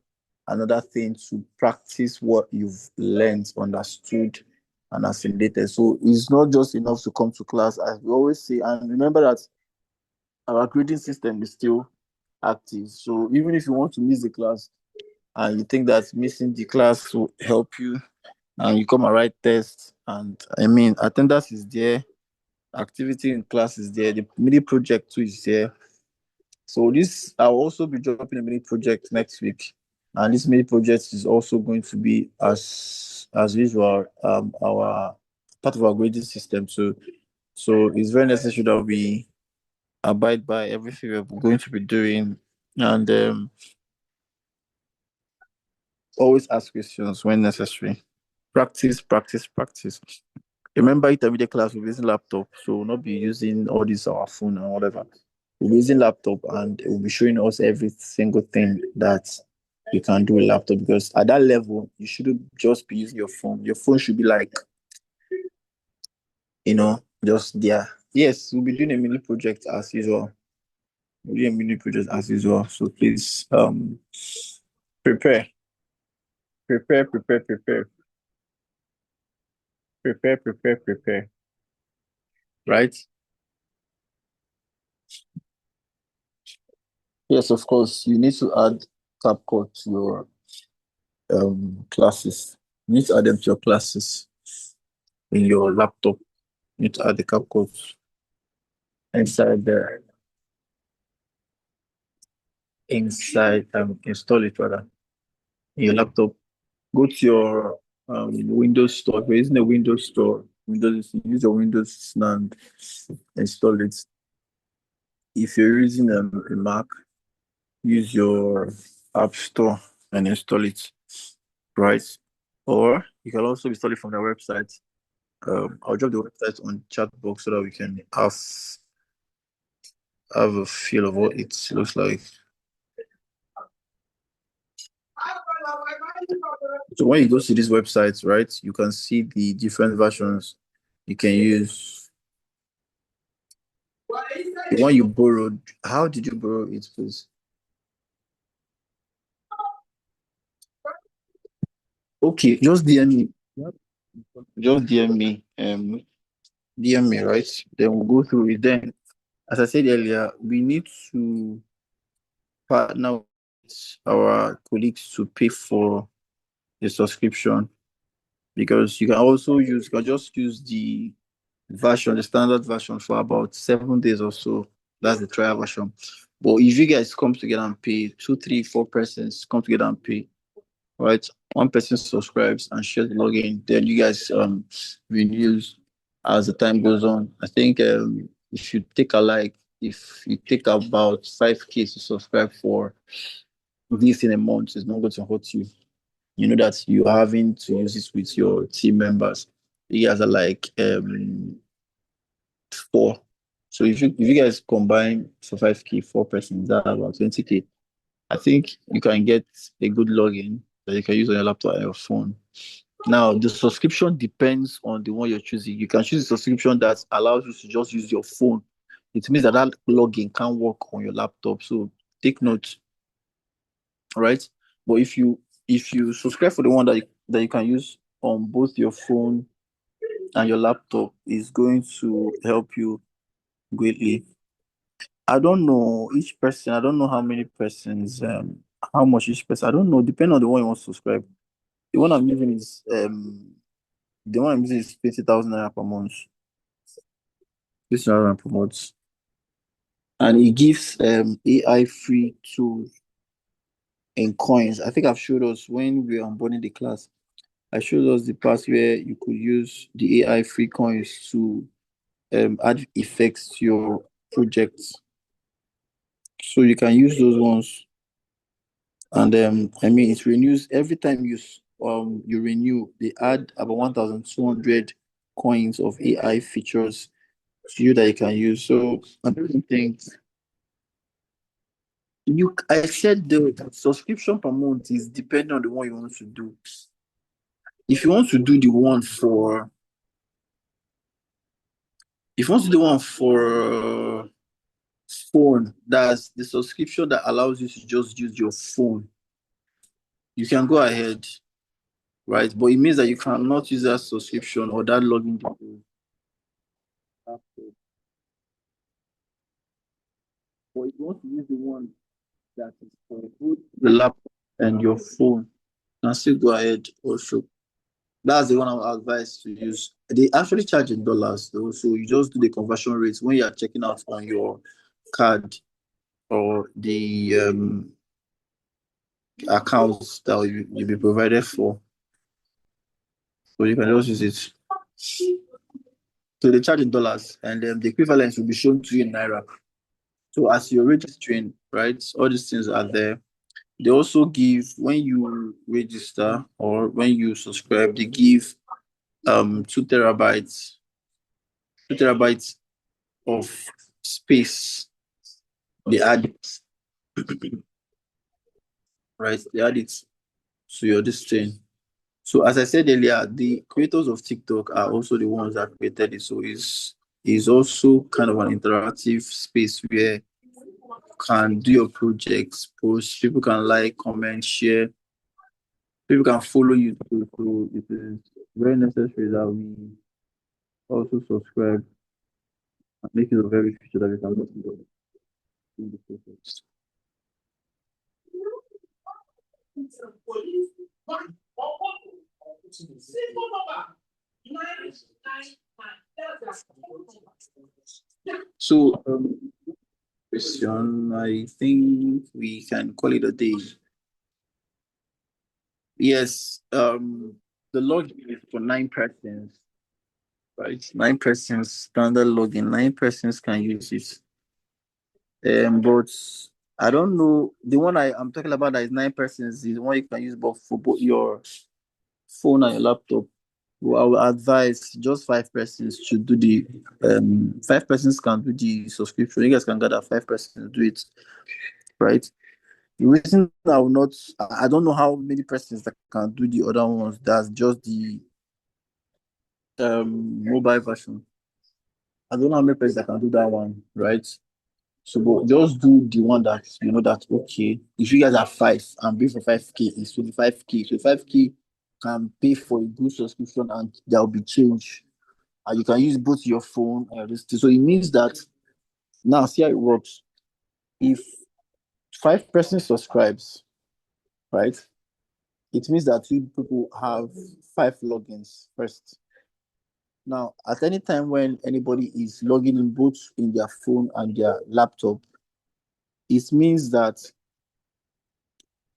another thing to practice what you've learned, understood, and assimilated. So it's not just enough to come to class, as we always say. And remember that our grading system is still active. So even if you want to miss the class and you think that missing the class will help you and you come and write tests, and I mean attendance is there, activity in class is there, the mini project too is there. So this I'll also be dropping a mini project next week. And this mini project is also going to be as usual, our part of our grading system. So it's very necessary that we abide by everything we're going to be doing, and always ask questions when necessary. Practice, practice, practice. Remember, intermediate class we're using laptop, so we'll not be using all this our phone and whatever. We'll be using laptop, and it will be showing us every single thing that you can do a laptop, because at that level, you shouldn't just be using your phone. Your phone should be like, just there. Yes, we'll be doing a mini project as usual. We'll do a mini project as usual. So please, prepare, prepare, prepare, prepare, prepare, prepare, prepare. Right? Yes, of course. You need to add CapCut to your classes. You need to add them to your classes in your laptop. You need to add the CapCut inside there. Install it rather in your laptop. Go to your Windows store. If you're using a Windows store, use your Windows and install it. If you're using a Mac, use your App Store and install it, right? Or you can also install it from their website. I'll drop the website on chat box so that we can have a feel of what it looks like. So when you go to these websites, right, you can see the different versions you can use. The one you borrowed, how did you borrow it, please? Okay, just DM me. Just DM me, right? Then we'll go through it. Then, as I said earlier, we need to partner with our colleagues to pay for the subscription, because you can just use the standard version for about 7 days or so. That's the trial version. But if you guys come together and pay, two, three, four persons come together and pay, right? One person subscribes and shares the login, then you guys renews as the time goes on. I think if you take about 5K to subscribe for this in a month, it's not going to hurt you. You know that you're having to use it with your team members. You guys are like four. So if you guys combine for 5K, four persons, that's about 20K. I think you can get a good login that you can use on your laptop and your phone. Now, the subscription depends on the one you're choosing. You can choose a subscription that allows you to just use your phone. It means that login can work on your laptop. So take note, right? But if you subscribe for the one that you can use on both your phone and your laptop, is going to help you greatly. I don't know each person. I don't know how many persons, how much each person. I don't know. Depending on the one you want to subscribe. The one I'm using is 20,000 naira per month. 20,000 per month, and it gives AI free tools and coins. I think I've showed us when we were onboarding the class. I showed us the part where you could use the AI free coins to add effects to your projects. So you can use those ones, and it renews every time you renew. They add about 1,200 coins of AI features to you that you can use. So I don't think I said the subscription per month is depending on the one you want to do. If you want to do the one for if you want to do one for phone, that's the subscription that allows you to just use your phone. You can go ahead, right? But it means that you cannot use that subscription or that login details. But if you want to use the one that is for both the laptop and your phone, you can still go ahead also. That's the one I would advise to use. They actually charge in dollars though, so you just do the conversion rates when you are checking out on your card or the accounts that you'll be provided for. So you can just use it. So they charge in dollars, and the equivalence will be shown to you in naira. So as you're registering, right, all these things are there. They also give, when you register or when you subscribe, they give 2 terabytes of space. They add right? They add it to your this thing. So as I said earlier, the creators of TikTok are also the ones that created it. So it's also kind of an interactive space where you can do your projects, post, people can like, comment, share, people can follow you too. So it is very necessary that we also subscribe and make it a very feature that we can look in the process. So, question, I think we can call it a day. Yes, the login is for 9 persons, right? 9 persons, standard login, 9 persons can use it. But I don't know, the one I'm talking about that is 9 persons is the one you can use both for both your phone and your laptop. Well, I will advise just 5 persons to do the 5 persons can do the subscription. You guys can gather 5 persons do it, right? The reason I will not, I don't know how many persons that can do the other ones. That's just the mobile version. I don't know how many persons that can do that one, right? So, but just do the one that you know that okay. If you guys are five and pay for 5K, it's 25K. So 5K can pay for a good subscription and there will be change. And you can use both your phone and this. So it means that now see how it works. If 5 persons subscribes, right? It means that you people have 5 logins first. Now, at any time when anybody is logging in both in their phone and their laptop, it means that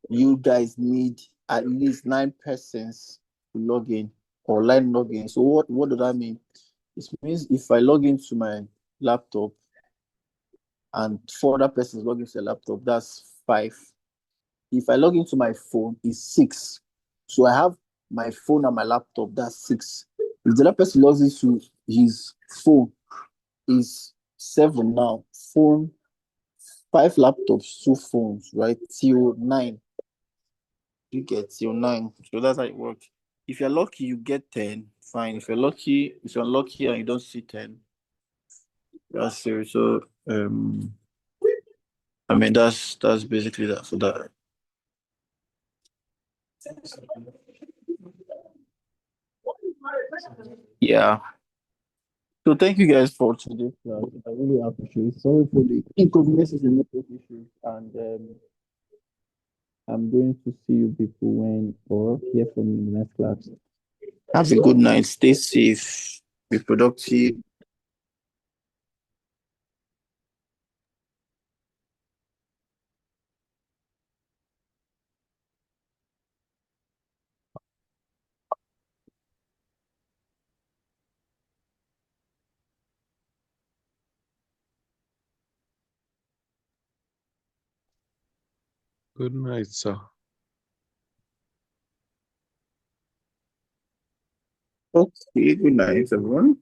you guys need at least 9 persons to log in or line login. So what does that mean? It means if I log into my laptop and 4 other persons log into the laptop, that's 5. If I log into my phone, it's 6. So I have my phone and my laptop, that's 6. If the other person logs into his phone, is 7 now. Phone, 5 laptops, 2 phones, right? Till 9. You get till 9. So that's how it works. If you're lucky, you get 10. Fine. If you're unlucky and you don't see 10, that's serious. So I mean that's basically that for that. Yeah. So thank you guys for today's class. I really appreciate it. Sorry for the inconveniences and network issues. And I'm going to see you people when or hear from you in the next class. Have a good night. Stay safe. Be productive. Good night, sir. Okay, good night, everyone.